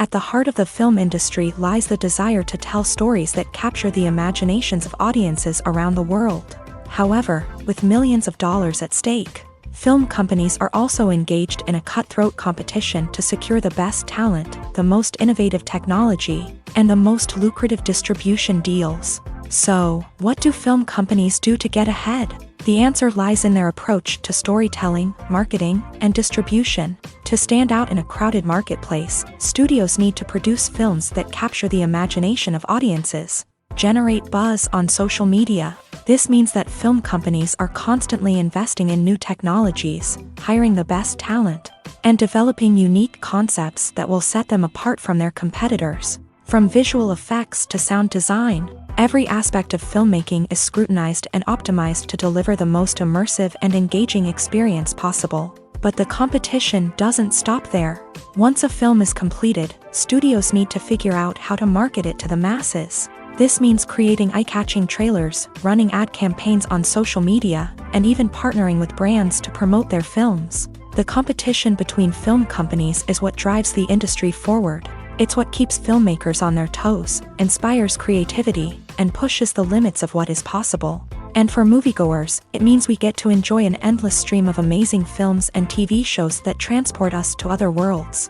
At the heart of the film industry lies the desire to tell stories that capture the imaginations of audiences around the world. However, with millions of dollars at stake, film companies are also engaged in a cutthroat competition to secure the best talent, the most innovative technology, and the most lucrative distribution deals. So, what do film companies do to get ahead? The answer lies in their approach to storytelling, marketing, and distribution. To stand out in a crowded marketplace, studios need to produce films that capture the imagination of audiences, generate buzz on social media. This means that film companies are constantly investing in new technologies, hiring the best talent, and developing unique concepts that will set them apart from their competitors. From visual effects to sound design, every aspect of filmmaking is scrutinized and optimized to deliver the most immersive and engaging experience possible. But the competition doesn't stop there. Once a film is completed, studios need to figure out how to market it to the masses. This means creating eye-catching trailers, running ad campaigns on social media, and even partnering with brands to promote their films. The competition between film companies is what drives the industry forward. It's what keeps filmmakers on their toes, inspires creativity, and pushes the limits of what is possible. And for moviegoers, it means we get to enjoy an endless stream of amazing films and TV shows that transport us to other worlds.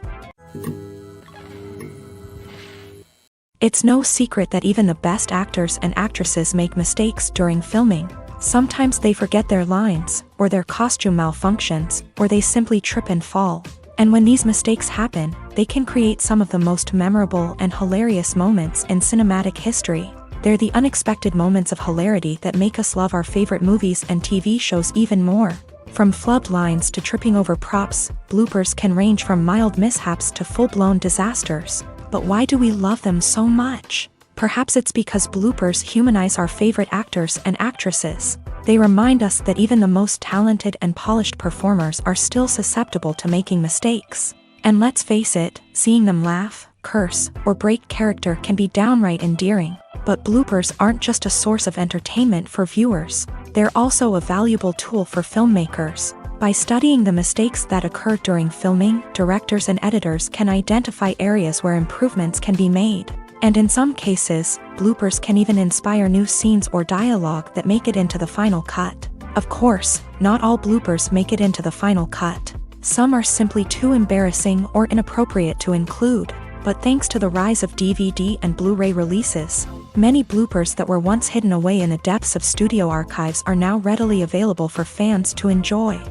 It's no secret that even the best actors and actresses make mistakes during filming. Sometimes they forget their lines, or their costume malfunctions, or they simply trip and fall. And when these mistakes happen, they can create some of the most memorable and hilarious moments in cinematic history. They're the unexpected moments of hilarity that make us love our favorite movies and TV shows even more. From flubbed lines to tripping over props, bloopers can range from mild mishaps to full-blown disasters. But why do we love them so much? Perhaps it's because bloopers humanize our favorite actors and actresses. They remind us that even the most talented and polished performers are still susceptible to making mistakes. And let's face it, seeing them laugh, curse, or break character can be downright endearing. But bloopers aren't just a source of entertainment for viewers. They're also a valuable tool for filmmakers. By studying the mistakes that occur during filming, directors and editors can identify areas where improvements can be made. And in some cases, bloopers can even inspire new scenes or dialogue that make it into the final cut. Of course, not all bloopers make it into the final cut. Some are simply too embarrassing or inappropriate to include. But thanks to the rise of DVD and Blu-ray releases, many bloopers that were once hidden away in the depths of studio archives are now readily available for fans to enjoy.